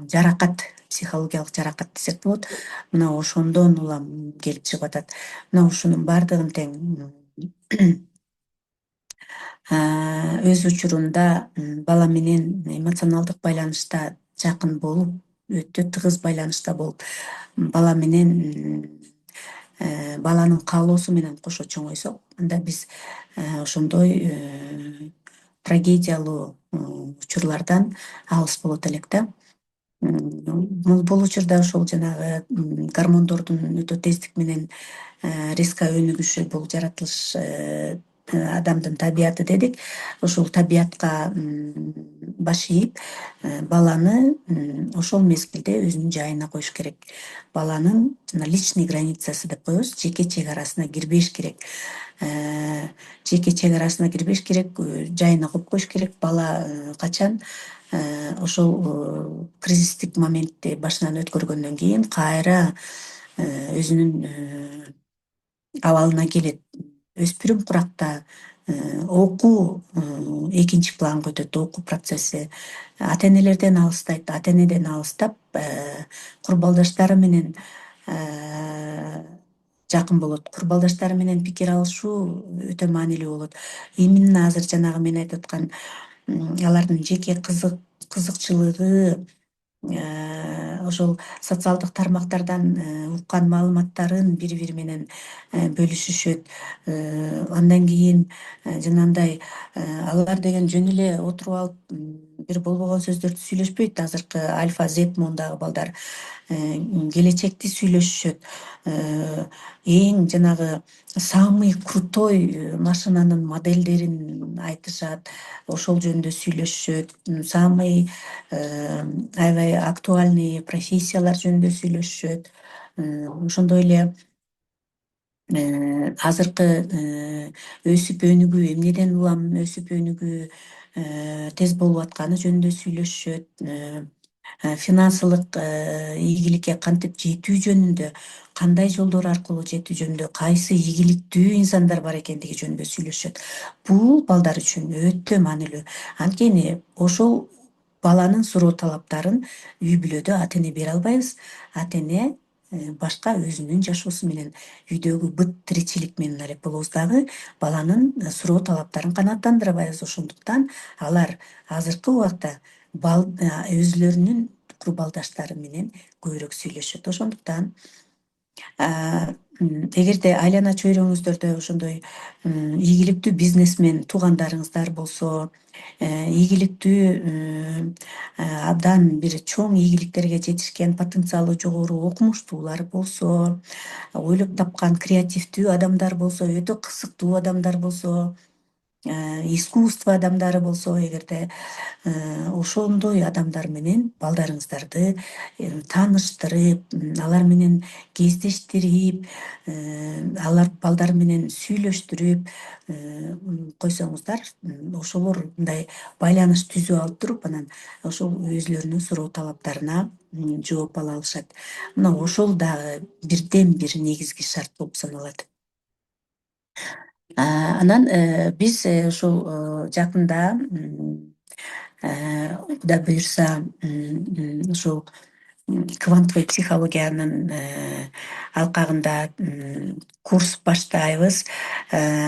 жаракат, психологиялык жаракат десек болот. Мына ошондон улам келип чыгып атат. Мына ушунун баардыгын тең өз учурунда бала менен эмоционалдык байланышта жакын болуп, өтө тыгыз байланышта болуп, бала менен баланын каалоосу менен кошо чоңойсок, анда биз ошондой трагедиялуу учурлардан алыс болот элек да. Бул учурда ошол жанагы гормондордун өтө тездик менен резко өнүгүшү, бул жаратылыш адамдын табияты дедик. Ошол табиятка баш ийип, баланы ошол мезгилде өзүнүн жайына коюш керек. Баланын личный границасы деп коебуз, жеке чек арасына кирбеш керек. Жеке чек арасына кирбеш керек, жайына коюп коюш керек. Бала качан ошол кризистик моментти башынан өткөргөндөн кийин кайра өзүнүн абалына келет. Өспүрүм куракта окуу экинчи планга өтөт, окуу процесси. Ата-энелерден алыстайт, ата-энеден алыстап, курбалдаштары менен жакын болот. Курбалдаштары менен пикир алышуу өтө маанилүү болот. Именно азыр жанагы мен айтып аткан алардын жеке кызыкчылыгы, ошол социалдык тармактардан уккан маалыматтарын бири-бири менен бөлүшүшөт. Андан кийин жанагындай алар деген жөн эле отуруп алып бир болбогон сөздөрдү сүйлөшпөйт. Азыркы альфа Z муундагы балдар келечекти сүйлөшүшөт. Эң жанагы самый крутой машинанын модельдерин айтышат, ошол жөнүндө сүйлөшүшөт. Самый аябай актуальный профессиялар жөнүндө сүйлөшүшөт. Ошондой эле азыркы өсүп өнүгүү, эмнеден улам өсүп өнүгүү тез болуп атканы жөнүндө сүйлөшүшөт. Финансылык ийгиликке кантип жетүү жөнүндө, кандай жолдор аркылуу жетүү жөнүндө, кайсы ийгиликтүү инсандар бар экендиги жөнүндө сүйлөшөт. Бул балдар үчүн өтө маанилүү. Анткени ошол баланын суроо талаптарын үй бүлөдө ата эне бере албайбыз. Ата эне башка өзүнүн жашоосу менен, үйдөгү быт тиричилик менен алек болобуз дагы баланын суроо талаптарын канааттандыра албайбыз. Ошондуктан алар азыркы убакта өзүлөрүнүн балдаштары менен көбүрөөк сүйлөшөт. Ошондуктан эгерде айлана чөйрөңүздөрдө ошондой ийгиликтүү бизнесмен туугандарыңыздар болсо, ийгиликтүү абдан бир чоң ийгиликтерге жетишкен потенциалы жогору окумуштуулар болсо, ойлоп тапкан креативдүү адамдар болсо, өтө кызыктуу адамдар болсо, искусство адамдары болсо, эгерде ошондой адамдар менен балдарыңыздарды тааныштырып, алар менен кездештирип, алар балдар менен сүйлөштүрүп койсоңуздар, ошолор мындай байланыш түзүп алып туруп, анан ошол өзүлөрүнүн суроо талаптарына жооп ала алышат. Мына ошол дагы бирден бир негизги шарт болуп саналат. Анан биз ушул жакында Кудай буюрса, ушул кванттык психологиянын алкагында курс баштайбыз.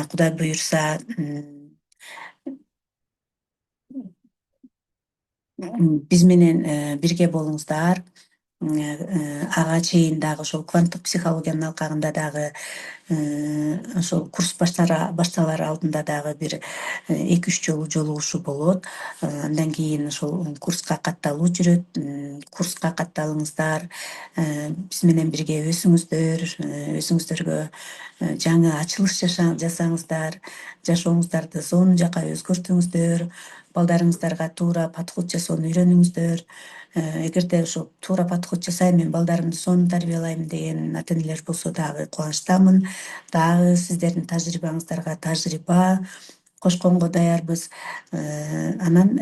Кудай буюрса, биз менен бирге болуңуздар. Ага чейин дагы ошол кванттык психологиянын алкагында дагы ошол курс башталар алдында дагы бир 2-3 жолу жолугушуу болот. Андан кийин ошол курска катталуу жүрөт. Курска катталыңыздар, биз менен бирге өсүңүздөр, өзүңүздөргө жаңы ачылыш жасаңыздар, жашооңуздарды сонун жака өзгөртүңүздөр, балдарыңыздарга туура подход жасоону үйрөнүңүздөр. Эгерде ошо туура подход жасайм, мен балдарымды сонун тарбиялайм деген ата энелер болсо дагы кубанычтамын. Дагы сиздердин тажрыйбаңыздарга тажрыйба кошконго даярбыз. Анан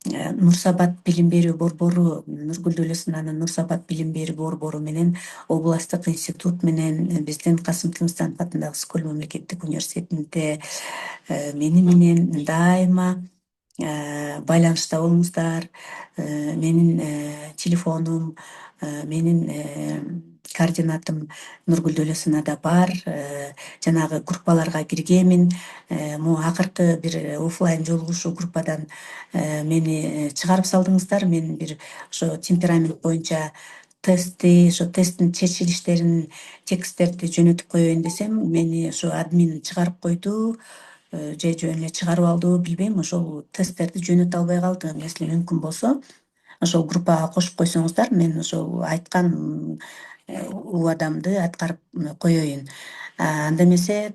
Нурсабат билим берүү борбору, Нургүл Дөлөсүнанын Нурсабат билим берүү борбору менен областтык институт менен биздин Касым Тынычтанов атындагы Скөл мамлекеттик университетинде мени менен дайыма байланышта болуңуздар. Менин телефонум, менин координатым Нургүл Дөлөсүнада бар. Жанагы группаларга киргенмин. Могу акыркы бир оффлайн жолугушуу группадан мени чыгарып салдыңыздар. Мен бир ошо темперамент боюнча ошо тесттин чечилиштерин, тексттерди жөнөтүп коеюн десем, мени ошо админ чыгарып койду. Же жөн эле чыгарып алды, билбейм. Ошол тесттерди жөнөтө албай калдым. Если мүмкүн болсо, ошол группага кошуп койсоңуздар, мен ошол айткан убадамды аткарып коеюн. Анда эмесе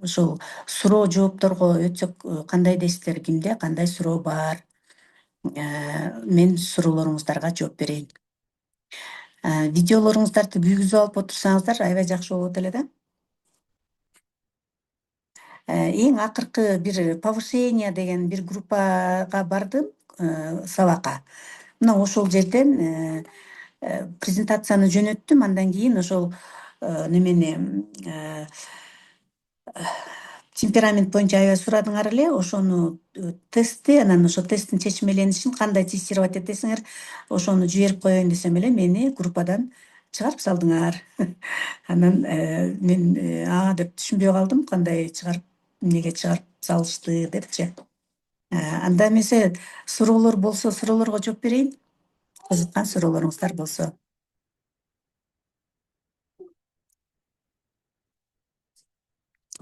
ошол суроо жоопторго өтсөк, кандай дейсиздер, кимде кандай суроо бар? Мен суроолоруңуздарга жооп берейин. Видеолоруңуздарды күйгүзүп алып отурсаңыздар аябай жакшы болот эле да. Эң акыркы бир повышение деген бир группага бардым сабакка. Мына ошол жерден презентацияны жөнөттүм. Андан кийин ошол немени темперамент боюнча аябай сурадыңар эле. Ошону тестти, анан ошо тесттин чечмеленишин кандай тестировать этесиңер, ошону жиберип коеюн десем эле, мени группадан чыгарып салдыңар. Анан мен деп түшүнбөй калдым, кандай чыгарып, эмнеге чыгарып салышты депчи. Анда эмесе суроолор болсо, суроолорго жооп берейин. Кызыккан суроолоруңуздар болсо.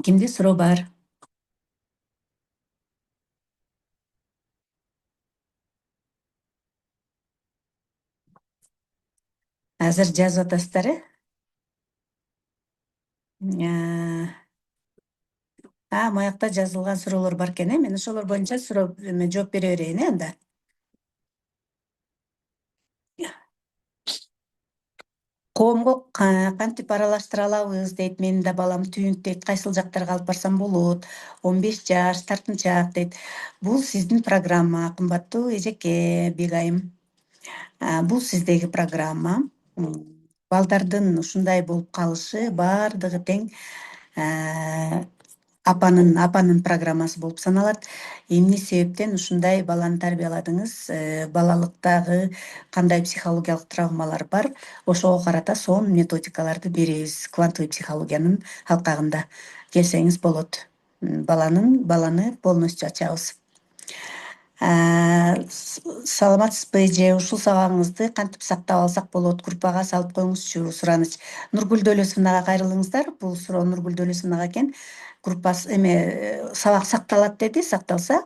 Кимде суроо бар? Азыр жазып атасыздар, э? Маякта жазылган суроолор бар экен, э? Мен ошолор боюнча жооп бере берейин, э, анда. коомго кантип аралаштыра алабыз дейт. Менин да балам түйүнт дейт. Кайсыл жактарга алып барсам болот? 15 жаш тартынчаак дейт. Бул сиздин программа, кымбаттуу эжеке, бегайым. Бул сиздеги программа. Балдардын ушундай болуп калышы баардыгы тең апанын программасы болуп саналат. Эмне себептен ушундай баланы тарбияладыңыз? Балалыктагы кандай психологиялык травмалар бар? Ошого карата сонун методикаларды беребиз квантовый психологиянын алкагында. Келсеңиз болот. Баланы полностью ачабыз. Саламатсызбы эже? Ушул сабагыңызды кантип сактап алсак болот? Группага салып коюңузчу, сураныч. Нургүл Дөлөсүнага кайрылыңыздар. Бул суроо Нургүл Дөлөсүнага экен. Группасы сабак сакталат деди. Сакталса,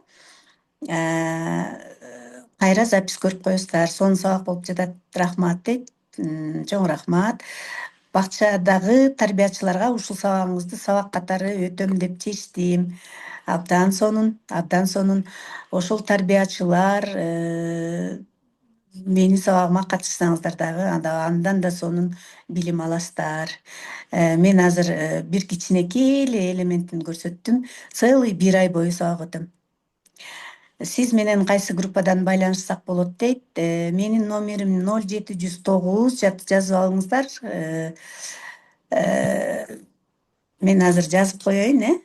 кайра запись көрүп коесуздар. Сонун сабак болуп жатат. Рахмат дейт. Чоң рахмат. Бакчадагы тарбиячыларга ушул сабагыңызды сабак катары өтөм деп чечтим. Абдан сонун, абдан сонун. Ошол тарбиячылар менин сабагыма катышсаңыздар дагы андан да сонун билим аласыздар. Мен азыр бир кичинекей эле элементин көрсөттүм. Целый 1 ай бою сабак өтөм. Сиз менен кайсы группадан байланышсак болот дейт. Менин номерим 0709, жазып алыңыздар. Мен азыр жазып коеюн,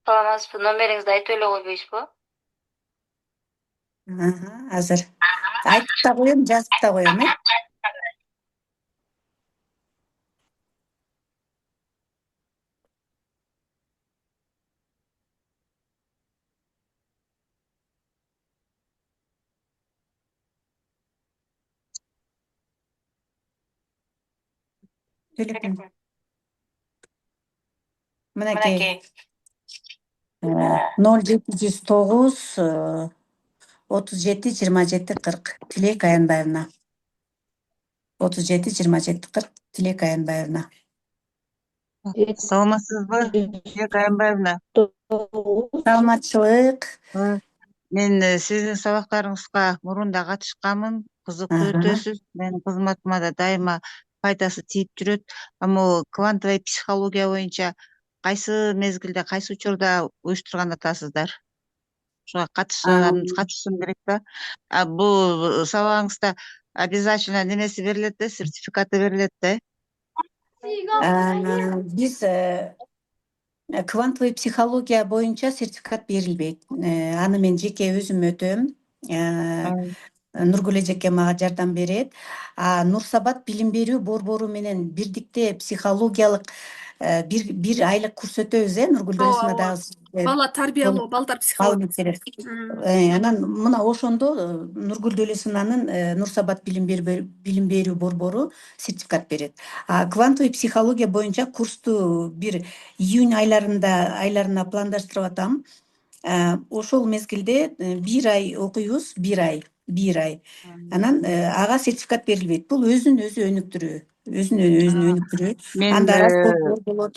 Саламатсызбы, номериңизди айтып эле койбойсузбу? Азыр айтып да коем, жазып да коем, Телефон. Мынакей. Мынакей. 0709 37 27 40. Тилек Аянбаевна. 37 27 40. Тилек Аянбаевна. Саламатсызбы, Тилек Аянбаевна? Саламатчылык. Мен сиздин сабактарыңызга мурун да катышканмын. Кызыктуу өтөсүз. Менин кызматыма да дайыма пайдасы тиип жүрөт. Амма квантовый психология боюнча кайсы мезгилде, кайсы учурда уюштурган атасыздар? Ошого катышышым керек да. Бул сабагыңызда обязательно немеси берилет да, сертификаты берилет да? Биз квантовый психология боюнча сертификат берилбейт. Аны мен жеке өзүм өтөм. Нургүл эжеке мага жардам берет. Нурсабат билим берүү борбору менен бирдикте психологиялык бир айлык курс өтөбүз, Нургүл Дөлөсүнө дагы Бала тарбиялоо, балдар психологиясы. Анан мына ошондо Нургүл Дөлөсүнанын Нурсабат билим берүү борбору сертификат берет. Квантовый психология боюнча курсту бир июнь айларына пландаштырып атам. Ошол мезгилде 1 ай окуйбуз, 1 ай. Анан ага сертификат берилбейт. Бул өзүн өзү өнүктүрүү. Анда раскопкор болот.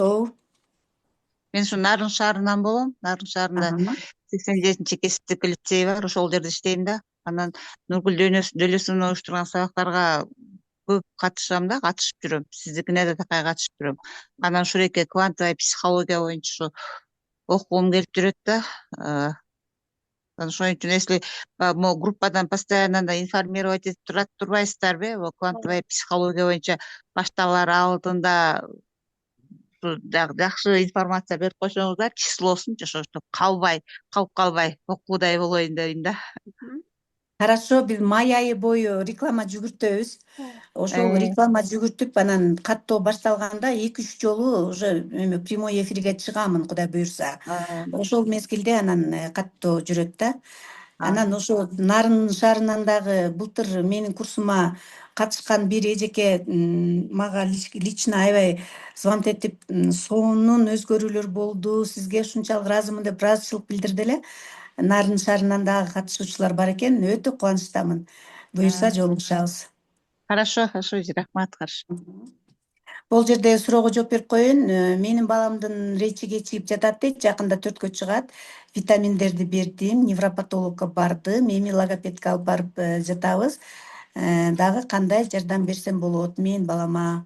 Мен ушу Нарын шаарынан болом. Нарын шаарында 87 кесиптик лицей бар. Ошол жерде иштейм да. Анан Нургүл Дөлөсүнүн уюштурган сабактарга көп катышам да, катышып жүрөм. Сиздикине да такай катышып жүрөм. Анан ушуреке квантовый психология боюнча ушу окугум келип жүрөт да. Ошон үчүн если могу группадан постоянно информировать этип турбайсыздарбы? Квантовый психология боюнча башталар алдында жакшы информация берип койсоңуздар, числосунчу ошентип калып калбай окуудай болоюн дейм да. Хорошо, биз май айы бою реклама жүгүртөбүз. Ошол реклама жүгүртүп, анан каттоо башталганда 2-3 жолу уже прямой эфирге чыгамын, Кудай буюрса. Ошол мезгилде анан каттоо жүрөт да. Анан ошо Нарын шаарынан дагы былтыр менин курсума катышкан бир эжеке мага лично аябай звонок этип, сонун өзгөрүүлөр болду, сизге ушунчалык ыраазымын деп ыраазычылык билдирди эле. Нарын шаарынан дагы катышуучулар бар экен. Өтө кубанычтамын. Буюрса жолугушабыз. Хорошо, рахмат, хорошо. Бул жерде суроого жооп берип коеюн. Менин баламдын речиге чыгып жатат дейт, жакында 4кө чыгат. Витаминдерди бердим, невропатологко бардым, эми логопедке алып барып жатабыз. Дагы кандай жардам берсем болот мен балама?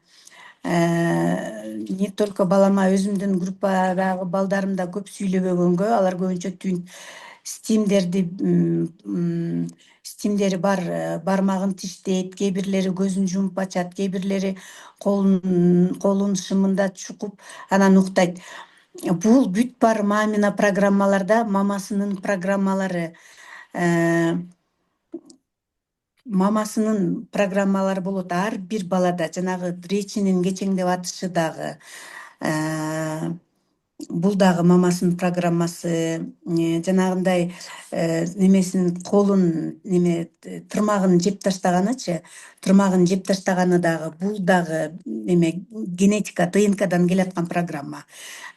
Не только балама, өзүмдүн группадагы балдарым да көп сүйлөбөгөнгө, алар көбүнчө стимдерди стимдери бар, бармагын тиштейт, кээ бирлери көзүн жумуп ачат, кээ бирлери колун шымында чукуп анан уктайт. Бул бүт бар мамина программаларда мамасынын программалары, болот ар бир балада, жанагы речинин кечеңдеп атышы дагы. Бул дагы мамасынын программасы, жанагындай немесин колун тырмагын жеп таштаганычы, тырмагын жеп таштаганы дагы бул дагы генетика, ДНКдан келаткан программа.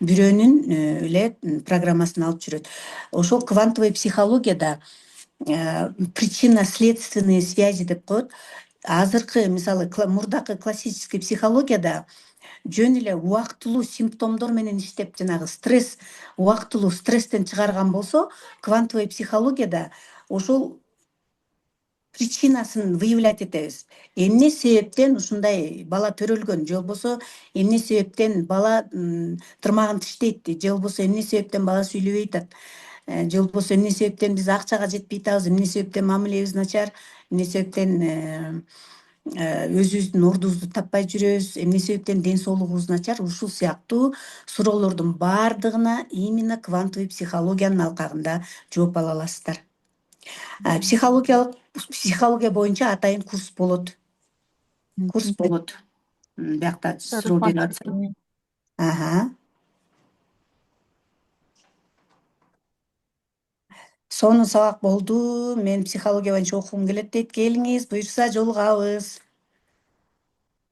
Бирөөнүн эле программасын алып жүрөт. Ошол квантовый психологияда причинно-следственные связи деп коет. Азыркы, мисалы, мурдакы классический психологияда жөн эле убактылуу симптомдор менен иштеп, жанагы убактылуу стресстен чыгарган болсо, квантовый психологияда ошол причинасын выявлять этебиз. Эмне себептен ушундай бала төрөлгөн, же болбосо эмне себептен бала тырмагын тиштейт, же болбосо эмне себептен бала сүйлөбөй атат, же болбосо эмне себептен биз акчага жетпей атабыз, эмне себептен мамилебиз начар, эмне себептен өзүбүздүн ордубузду таппай жүрөбүз, эмне себептен ден соолугубуз начар, ушул сыяктуу суроолордун баардыгына именно квантовый психологиянын алкагында жооп ала аласыздар. Психология боюнча атайын курс болот. Биякта суроо берип атсам. Сонун сабак болду. Мен психология боюнча окугум келет дейт. Келиңиз, буюрса жолугабыз.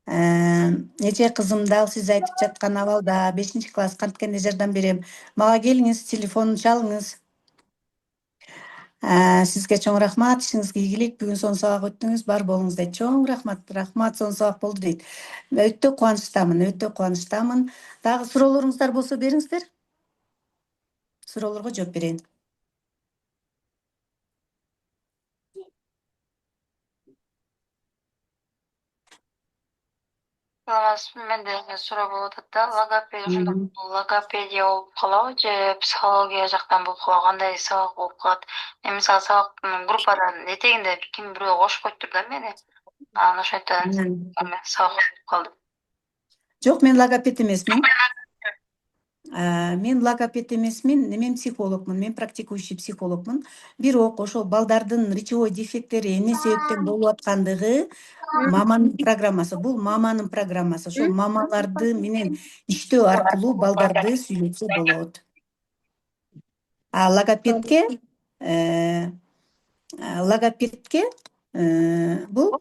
Эже кызым дал сиз айтып жаткан абалда 5-класс канткенде жардам берем. Мага келиңиз, телефонун чалыңыз. Сизге чоң рахмат, ишиңизге ийгилик. Бүгүн сонун сабак өттүңүз, бар болуңуз дейт. Чоң рахмат, сонун сабак болду дейт. Өтө кубанычтамын. Дагы суроолоруңуздар болсо бериңиздер. Суроолорго жооп берейин. Менде суроо болуп атат да, логопедия болуп калабы же психология жактан болуп калабы, кандай сабак болуп калат? Мен мисалы сабак группадан этегинде ким бирөө кошуп коюптур да мени. Анан ошентип сабак болуп калды. Жок, мен логопед эмесмин. Мен логопед эмесмин, мен психологмун, мен практикующий психологмун. Бирок ошол балдардын речевой дефекттери эмне себептен болуп аткандыгы маманын программасы. Бул маманын программасы. Ошол мамаларды менен иштөө аркылуу балдарды сүйлөтсө болот. Логопедке бул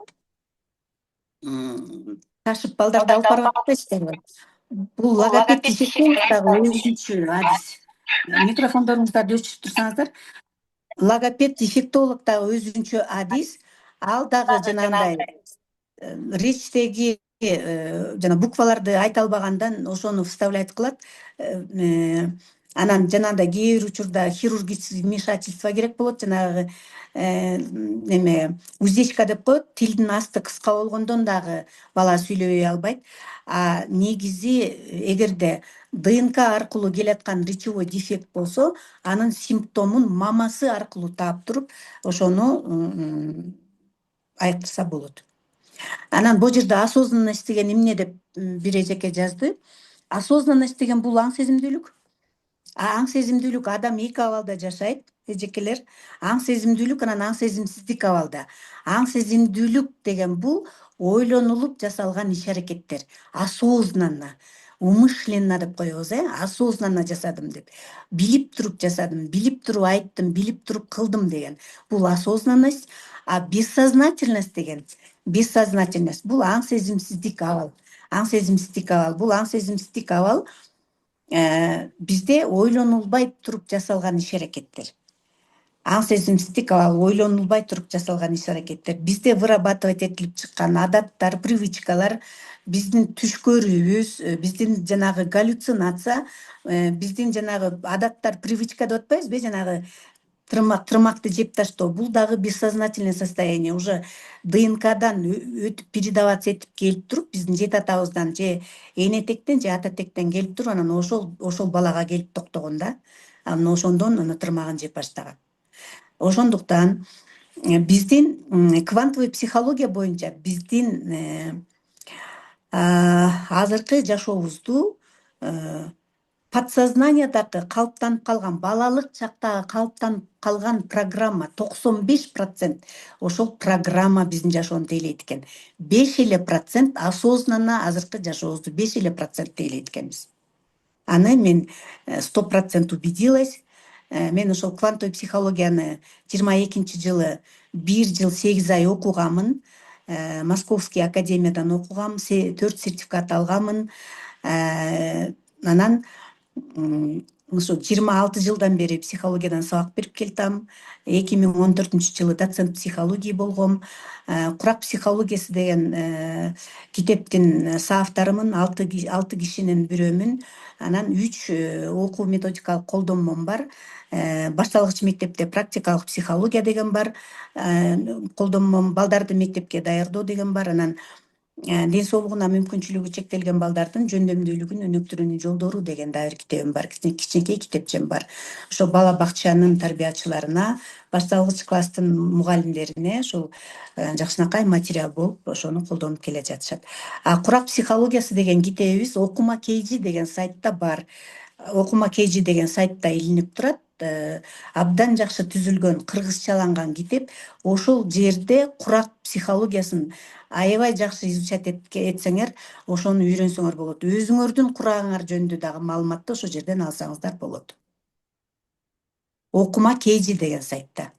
ташып балдарды алып барып атпайсыздарбы? Бул логопед дефектологдагы өзүнчө адис. Микрофондоруңуздарды өчүрүп турсаңыздар. Логопед дефектолог дагы өзүнчө адис. Ал дагы жанагындай речтеги жана букваларды айта албагандан ошону вставлять кылат. Анан жанагындай кээ бир учурда хирургический вмешательство керек болот, жанагы уздечка деп коет, тилдин асты кыска болгондон дагы бала сүйлөбөй албайт. Негизи эгерде ДНК аркылуу келаткан речевой дефект болсо, анын симптомун мамасы аркылуу таап туруп, ошону айыктырса болот. Анан бул жерде осознанность деген эмне деп бир эжеке жазды. Осознанность деген бул аң сезимдүүлүк. Аң сезимдүүлүк адам эки абалда жашайт, эжекелер. Аң сезимдүүлүк анан аң сезимсиздик абалда. Аң сезимдүүлүк деген бул ойлонулуп жасалган иш-аракеттер. Осознанно, умышленно деп коебуз, осознанно жасадым деп. Билип туруп жасадым, билип туруп айттым, билип туруп кылдым деген. Бул осознанность, а бессознательность деген, бессознательность бул аң сезимсиздик абал. Бул аң сезимсиздик абал бизде ойлонулбай туруп жасалган иш-аракеттер. аң сезимсиздик ал ойлонулбай туруп жасалган иш аракеттер. Бизде вырабатывать этилип чыккан адаттар, привычкалар, биздин түш көрүүбүз, биздин жанагы галлюцинация, биздин жанагы адаттар, привычка деп атпайбызбы, жанагы тырмакты жеп таштоо, бул дагы бессознательное состояние, уже ДНКдан өтүп передаваться этип келип туруп, биздин жет атабыздан же энетектен же ата тектен келип туруп, анан ошол балага келип токтогон да. Анан ошондон аны тырмагын жеп баштаган. Ошондуктан биздин квантовый психология боюнча биздин азыркы жашообузду подсознаниядағы калыптанып калган, балалык чактагы калыптанып калган программа 95% ошол программа биздин жашоону тейлейт экен. 5% осознанно азыркы жашообузду 5% тейлейт экенбиз. Аны мен 100% убедилась. Мен ошол квантовый психологияны 22-жылы 1 жыл 8 ай окуганмын. Московский академиядан окугам, 4 сертификат алганмын. Анан ушу 26 жылдан бери психологиядан сабак берип келатам. 2014-жылы доцент психологии болгом. Курак психологиясы деген китептин соавторумун, 6 кишинин бирөөмүн. Анан 3 окуу методикалык колдонмом бар. Башталгыч мектепте практикалык психология деген бар. Колдонмом балдарды мектепке даярдоо деген бар. Анан ден соолугуна мүмкүнчүлүгү чектелген балдардын жөндөмдүүлүгүн өнүктүрүүнүн жолдору деген дагы бир китебим бар. Кичинекей китепчем бар. Ошо бала бакчанын тарбиячыларына, башталгыч класстын мугалимдерине ошол жакшынакай материал болуп, ошону колдонуп келе жатышат. Курак психологиясы деген китебибиз Окума Кейжи деген сайтта бар. Окума Кейжи деген сайтта илинип турат. Абдан жакшы түзүлгөн, кыргызчаланган китеп. Ошол жерде курак психологиясын аябай жакшы изучать этсеңер, ошону үйрөнсөңөр болот. Өзүңөрдүн курагыңар жөнүндө дагы маалыматты ошол жерден алсаңыздар болот. Окума Кейжи деген сайтта.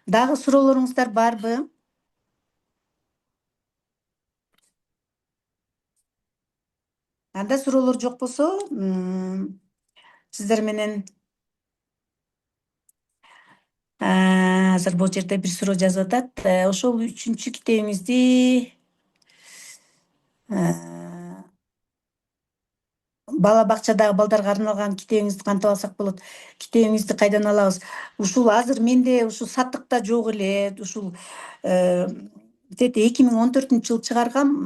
Дагы суроолоруңуздар барбы? Анда суроолор жок болсо, сиздер менен азыр бул жерде бир суроо жазып атат. Ошол 3-чү китебиңизди бала бакчадагы балдарга арналган китебиңизди кантип алсак болот? Китебиңизди кайдан алабыз? Ушул азыр менде ушу сатыкта жок эле. Ушул 2014-жылы чыгаргам.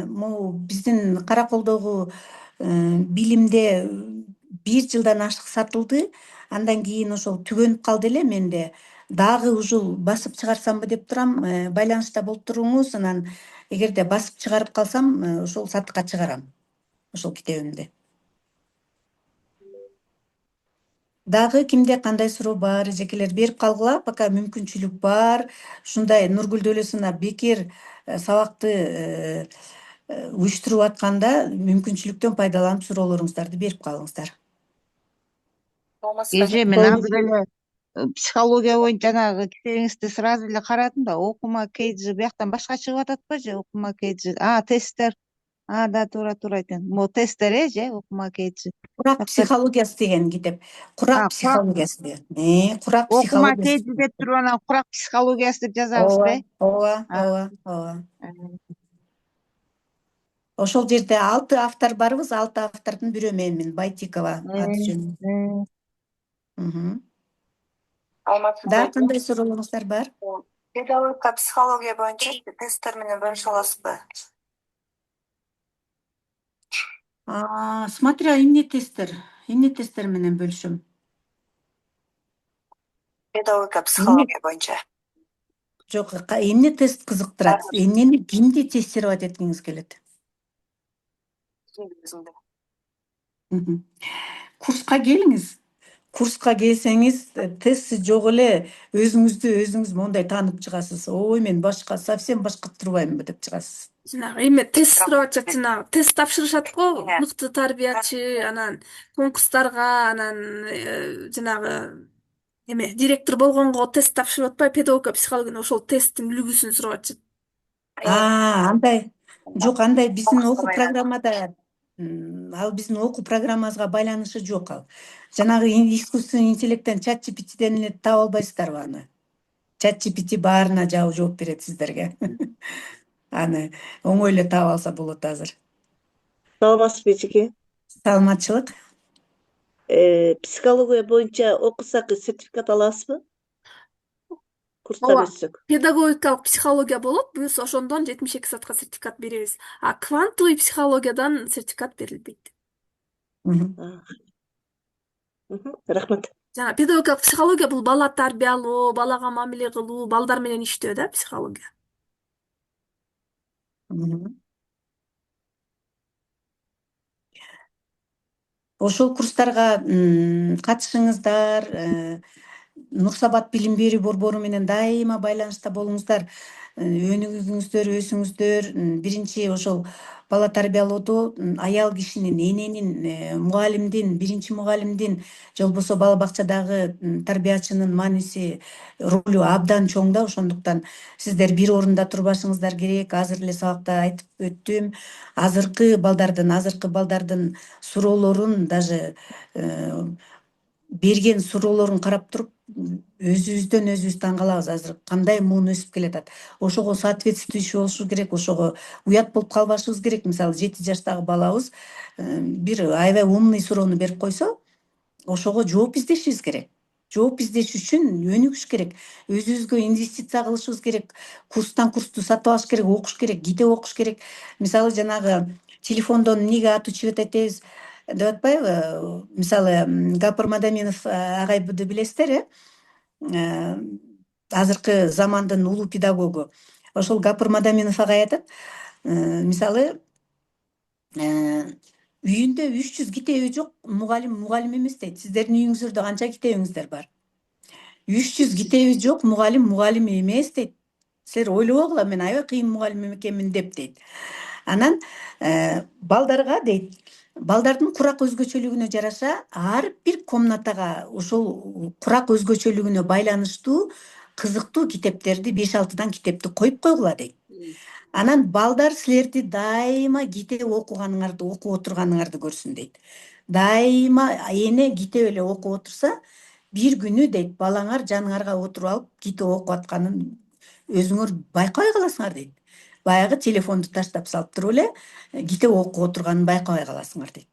Могу биздин Караколдогу билимде 1 жылдан ашык сатылды. Андан кийин ошол түгөнүп калды эле менде. Дагы ушул басып чыгарсамбы деп турам. Байланышта болуп туруңуз. Анан эгерде басып чыгарып калсам, ошол сатыкка чыгарам. Ошол китебимди. Дагы кимде кандай суроо бар? Эжекелер берип калгыла, пока мүмкүнчүлүк бар. Ушундай Нургүл Дөөлөсүнө бекер сабакты уюштуруп атканда мүмкүнчүлүктөн пайдаланып суроолоруңуздарды берип калыңыздар. Эже мен азыр эле психология боюнча жанагы китебиңизди сразу эле карадым да, Окума Кейджи бияктан башка чыгып ататпы же Окума Кейджи? Тесттер. Да, туура экен. Могу тесттер же Окума Кейджи. Курак психологиясы деген китеп. Курак психологиясы деген. Курак Окума психологиясы. Кейджи деп туруп анан курак психологиясы деп жазабызбы? Ооба. Ошол жерде 6 автор барбыз, 6 автордун бирөө менмин, Байтикова аты жөнүм. Дагы кандай суроолоруңуздар бар? Педагогика психология боюнча тесттер менен бөлүшө аласызбы? Смотря эмне тесттер менен бөлүшөм. Педагогика психология боюнча. Жок, эмне тест кызыктырат? Эмнени кимди тестировать эткиңиз келет? Курска келиңиз. Курска келсеңиз, тестси жок эле өзүңүз мондай таанып чыгасыз. Ой, мен совсем башка турбаймынбы деп чыгасыз. Жанагы эме тест сурап атышат, жанагы тест тапшырышат го, мыкты тарбиячы, анан конкурстарга, анан жанагы эме директор болгонго тест тапшырып атпайбы, педагогика психология ошол тесттин үлгүсүн сурап атышат. Андай. Жок, андай биздин окуу программада Ал биздин окуу программабызга байланышы жок ал. Жанагы искусственный интеллекттен чат GPTден эле таап албайсыздарбы аны? Чат GPT баарына жооп берет сиздерге. Аны оңой эле таап алса болот азыр. Саламатсызбы эжеке. Саламатчылык. Психология боюнча окусак сертификат алабызбы? Курстар ооба, өтсөк. педагогикалык психология болот, буюрса ошондон 72 саатка сертификат беребиз. А квантовый психологиядан сертификат берилбейт. Рахмат. Жана педагогикалык психология бул бала тарбиялоо, балага мамиле кылуу, балдар менен иштөө да психология. Ошол курстарга катышыңыздар, Нур Сабат билим берүү борбору менен дайыма байланышта болуңуздар. Өнүгүңүздөр, өсүңүздөр. Биринчи ошол бала тарбиялоодо аял кишинин, эненин, мугалимдин, биринчи мугалимдин же болбосо бала бакчадагы тарбиячынын мааниси, ролу абдан чоң да. Ошондуктан сиздер бир орунда турбашыңыздар керек. Азыр эле сабакта айтып өттүм. Азыркы балдардын суроолорун даже берген суроолорун карап туруп өзүбүздөн өзүбүз таң калабыз. Азыр кандай муун өсүп келатат. Ошого соответствующий болушу керек, ошого уят болуп калбашыбыз керек. Мисалы 7 жаштагы балабыз бир аябай умный суроону берип койсо, ошого жооп издешибиз керек. Жооп издеш үчүн өнүгүш керек. Өзүбүзгө инвестиция кылышыбыз керек. Курстан курсту сатып алыш керек, окуш керек, китеп окуш керек. Мисалы жанагы телефондон эмнеге аты чыгат этебиз деп атпайбы? Мисалы Гапыр Мадаминов агайды билесиздер, азыркы замандын улуу педагогу. Ошол Гапыр Мадаминов агай айтат, мисалы үйүндө 300 китеби жок мугалим эмес дейт. Сиздердин үйүңүздөрдө канча китебиңиздер бар? 300 китеби жок мугалим эмес дейт. Силер ойлобогула, мен аябай кыйын мугалим экенмин дейт. Анан балдарга дейт, балдардын курак өзгөчөлүгүнө жараша ар бир комнатага ошол курак өзгөчөлүгүнө байланыштуу кызыктуу китептерди 5-6 китепти коюп койгула дейт. Анан балдар силерди дайыма китеп окуп отурганыңарды көрсүн дейт. Дайыма эне китеп эле окуп отурса, бир күнү дейт, балаңар жаныңарга отуруп алып китеп окуп атканын өзүңөр байкабай каласыңар дейт. Баягы телефонду таштап салып туруп эле китеп окуп отурганын байкабай каласыңар дейт.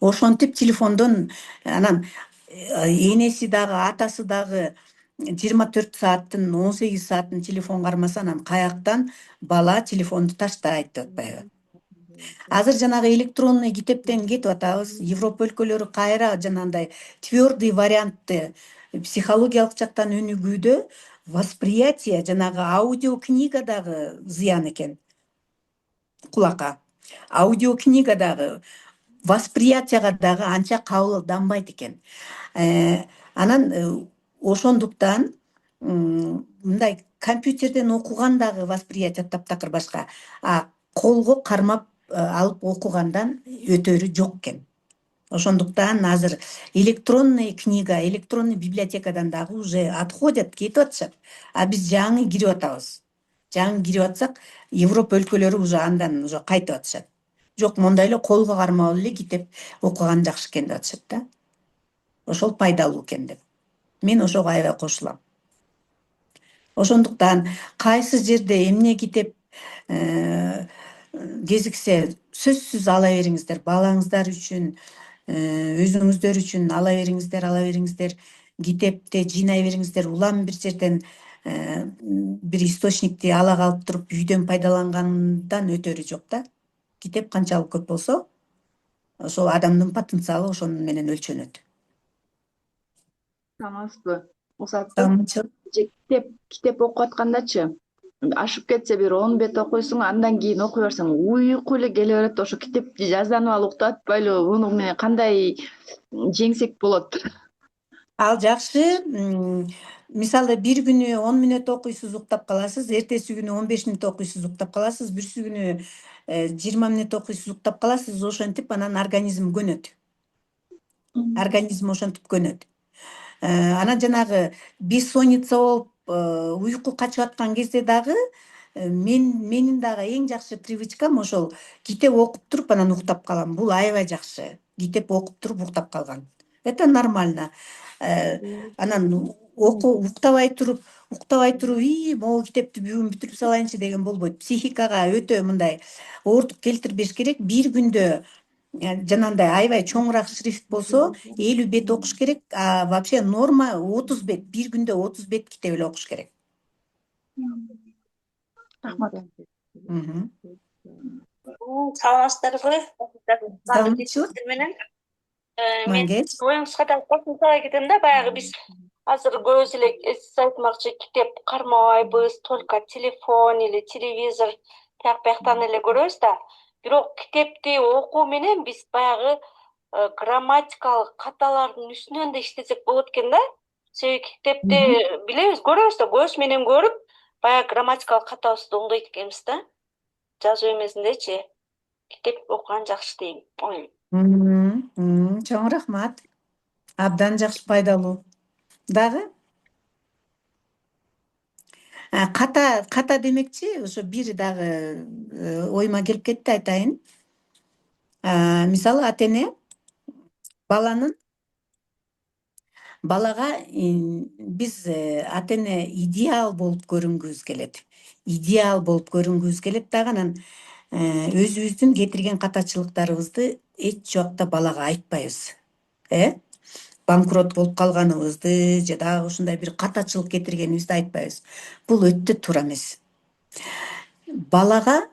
Ошентип телефондон анан энеси дагы, атасы дагы 24 сааттын 18 саатын телефон кармаса, анан каяктан бала телефонду таштайт деп атпайбы? Азыр жанагы электронный китептен кетип атабыз. Европа өлкөлөрү кайра жанагындай твердый вариантты психологиялык жактан өнүгүүдө восприятие, жанагы аудиокнига дагы зыян экен кулакка. Аудиокнига дагы восприятияга дагы анча кабылданбайт экен. Анан ошондуктан мындай компьютерден окуган дагы восприятие таптакыр башка. А колго кармап алып окугандан өтөрү жок экен. Ошондуктан азыр электронный книга, электронный библиотекадан дагы уже отходят, кетип атышат. А биз жаңы кирип атабыз. Жаңы кирип атсак, Европа өлкөлөрү уже андан уже кайтып атышат. Жок, мондай эле колго кармап эле китеп окуган жакшы экен деп атышат да. Ошол пайдалуу экен деп. Мен ошого аябай кошулам. Ошондуктан кайсы жерде эмне китеп кезиксе, сөзсүз ала бериңиздер, балаңыздар үчүн, өзүңүздөр үчүн ала бериңиздер, китепти жыйнай бериңиздер. Улам бир жерден бир источникти ала калып туруп үйдөн пайдалангандан өтөрү жок да. Китеп канчалык көп болсо, ошол адамдын потенциалы ошонун менен өлчөнөт. Саламатсызбы? Узатып, китеп окуп аткандачы, ашып кетсе бир 10 бет окуйсуң, андан кийин окуй берсең, уйку эле келе берет. Ошо китепти жазданып алып уктап атпайлы, муну менен кандай жеңсек болот? Ал жакшы. Мисалы бир күнү 10 мүнөт окуйсуз, уктап каласыз, эртеси күнү 15 мүнөт окуйсуз, уктап каласыз, бүрсү күнү 20 мүнөт окуйсуз, уктап каласыз. Ошентип анан организм көнөт. Организм ошентип көнөт. Анан жанагы бессонница болуп, уйку качып аткан кезде дагы Менин дагы эң жакшы привычкам ошол китеп окуп туруп анан уктап калам. Бул аябай жакшы. Китеп окуп туруп уктап калган. Это нормально. Анан уктабай туруп, могу китепти бүгүн бүтүрүп салайынчы деген болбойт. Психикага өтө мындай оорутуп келтирбеш керек. Бир күндө жанагындай аябай чоңураак шрифт болсо 50 бет окуш керек. А вообще норма 30 бет. Бир күндө 30 бет китеп эле окуш керек. Рахмат. Саламатсыздарбы? Саламатчылык. Менен мен Мангеч. оюңузга да кошумчалай кетем да, баягы биз азыр көбүбүз эле сиз айтмакчы китеп кармабайбыз, только телефон или телевизор тияк бияктан эле көрөбүз да. Бирок китепти окуу менен биз баягы грамматикалык каталардын үстүнөн да иштесек болот экен да. Себеби китепти билебиз, көрөбүз да, көз менен көрүп, баягы грамматикалык катабызды оңдойт экенбиз да. Жазуу эмесиндечи китеп окуган жакшы дейм оюм. Чоң рахмат. Абдан жакшы, пайдалуу. Дагы ката демекчи, ошо бир дагы оюма келип кетти, айтайын. Мисалы ата эне балага биз ата эне идеал болуп көрүнгүбүз келет. Идеал болуп көрүнгүбүз келет дагы анан өзүбүздүн кетирген катачылыктарыбызды эч жакта балага айтпайбыз. Банкрот болуп калганыбызды же дагы ушундай бир катачылык кетиргенибизди айтпайбыз. Бул өтө туура эмес. Балага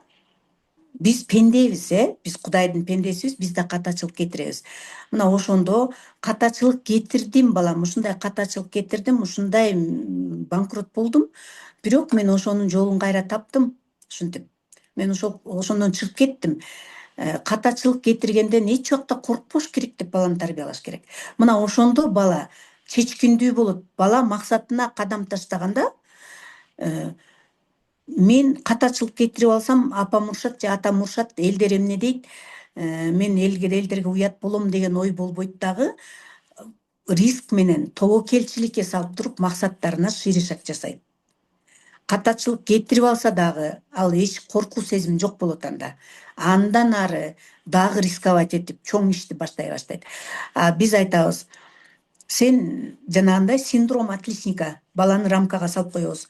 биз пендебиз, биз Кудайдын пендесибиз, биз да катачылык кетиребиз. Мына ошондо катачылык кетирдим балам, ушундай катачылык кетирдим, ушундай банкрот болдум. Бирок мен ошонун жолун кайра таптым, ушинтип. Мен ошондон чыгып кеттим. Катачылык кетиргенден эч убакта коркпош керек деп баланы тарбиялаш керек. Мына ошондо бала чечкиндүү болот. Бала максатына кадам таштаганда мен катачылык кетирип алсам, апам урушат же атам урушат, элдер эмне дейт, мен элдерге уят болом деген ой болбойт дагы. Риск менен, тобокелчиликке салып туруп максаттарына ширешак жасайт. Катачылык кетирип алса дагы, ал эч коркуу сезим жок болот анда. Андан ары дагы рисковать этип чоң ишти баштай баштайт. Биз айтабыз, сен жанагындай синдром отличника баланы рамкага салып коебуз.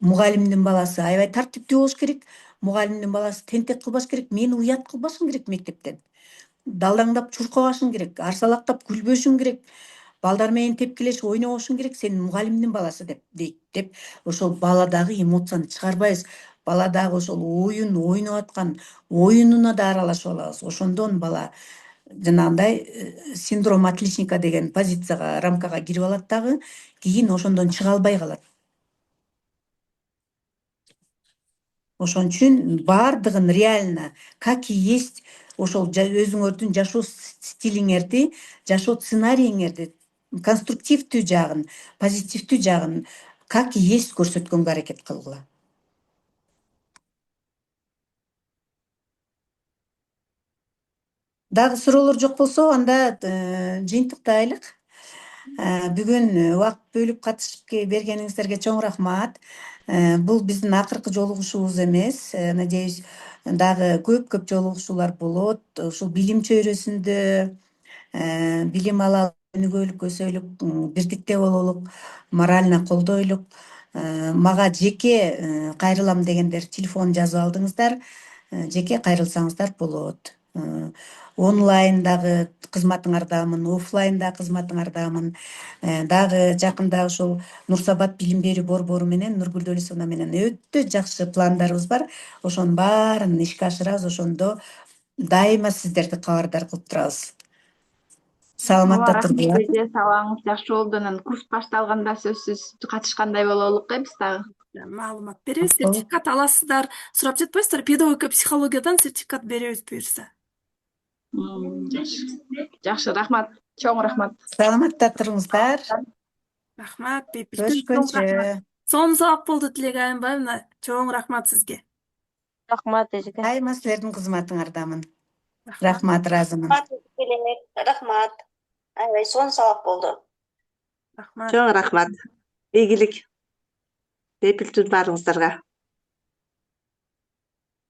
Мугалимдин баласы аябай тартиптүү болуш керек. Мугалимдин баласы тентек кылбаш керек. Мени уят кылбашың керек мектептен. Далдаңдап чуркабашың керек, арсалактап күлбөшүң керек. Балдар менен тепкилешип ойнобошуң керек, сен мугалимдин баласы деп ошол баладагы эмоцияны чыгарбайбыз. Баладагы ошол ойноп аткан оюнуна да аралашып алабыз. Ошондон бала жанагындай синдром отличника деген позицияга, рамкага кирип алат дагы, кийин ошондон чыга албай калат. Ошон үчүн бардыгын реально, как и есть, ошол өзүңөрдүн жашоо стилиңерди, жашоо сценарийиңерди, конструктивдүү жагын, позитивдүү жагын, как и есть көрсөткөнгө аракет кылгыла. Дагы суроолор жок болсо, анда жыйынтыктайлык. Бүгүн убакыт бөлүп катышып бергениңиздерге чоң рахмат. Бул биздин акыркы жолугушуубуз эмес. Надеюсь, дагы көп жолугушуулар болот. Ушул билим чөйрөсүндө билим алалы, өнүгөлүк, өсөлүк, бирдикте бололук, морально колдойлук. Мага жеке кайрылам дегендер телефон жазып алдыңыздар. Жеке кайрылсаңыздар болот. Онлайндагы кызматыңардамын, оффлайндагы кызматыңардамын. Дагы жакында ошол Нурсабат билим берүү борбору менен, Нургүл Дөөлүсовна менен өтө жакшы пландарыбыз бар. Ошонун баарын ишке ашырабыз. Ошондо дайыма сиздерди кабардар кылып турабыз. Саламатта тургула. Рахмат, сабагыңыз жакшы болду. Анан курс башталганда сөзсүз катышкандай бололук, биз дагы. Маалымат беребиз, сертификат аласыздар. Сурап жатпайсыздар, педагогика психологиядан сертификат беребиз буюрса. Жакшы, рахмат. Чоң рахмат. Саламатта туруңуздар. Рахмат, Көрүшкөнчө. Сонун сабак болду, Тилек Айымбаевна. Чоң рахмат сизге. Рахмат эжеке. Дайыма силердин кызматыңардамын. Рахмат, разымын. Рахмат. Аябай сонун сабак болду. Рахмат. Чоң рахмат. Ийгилик. Бейпилтүү баарыңыздарга.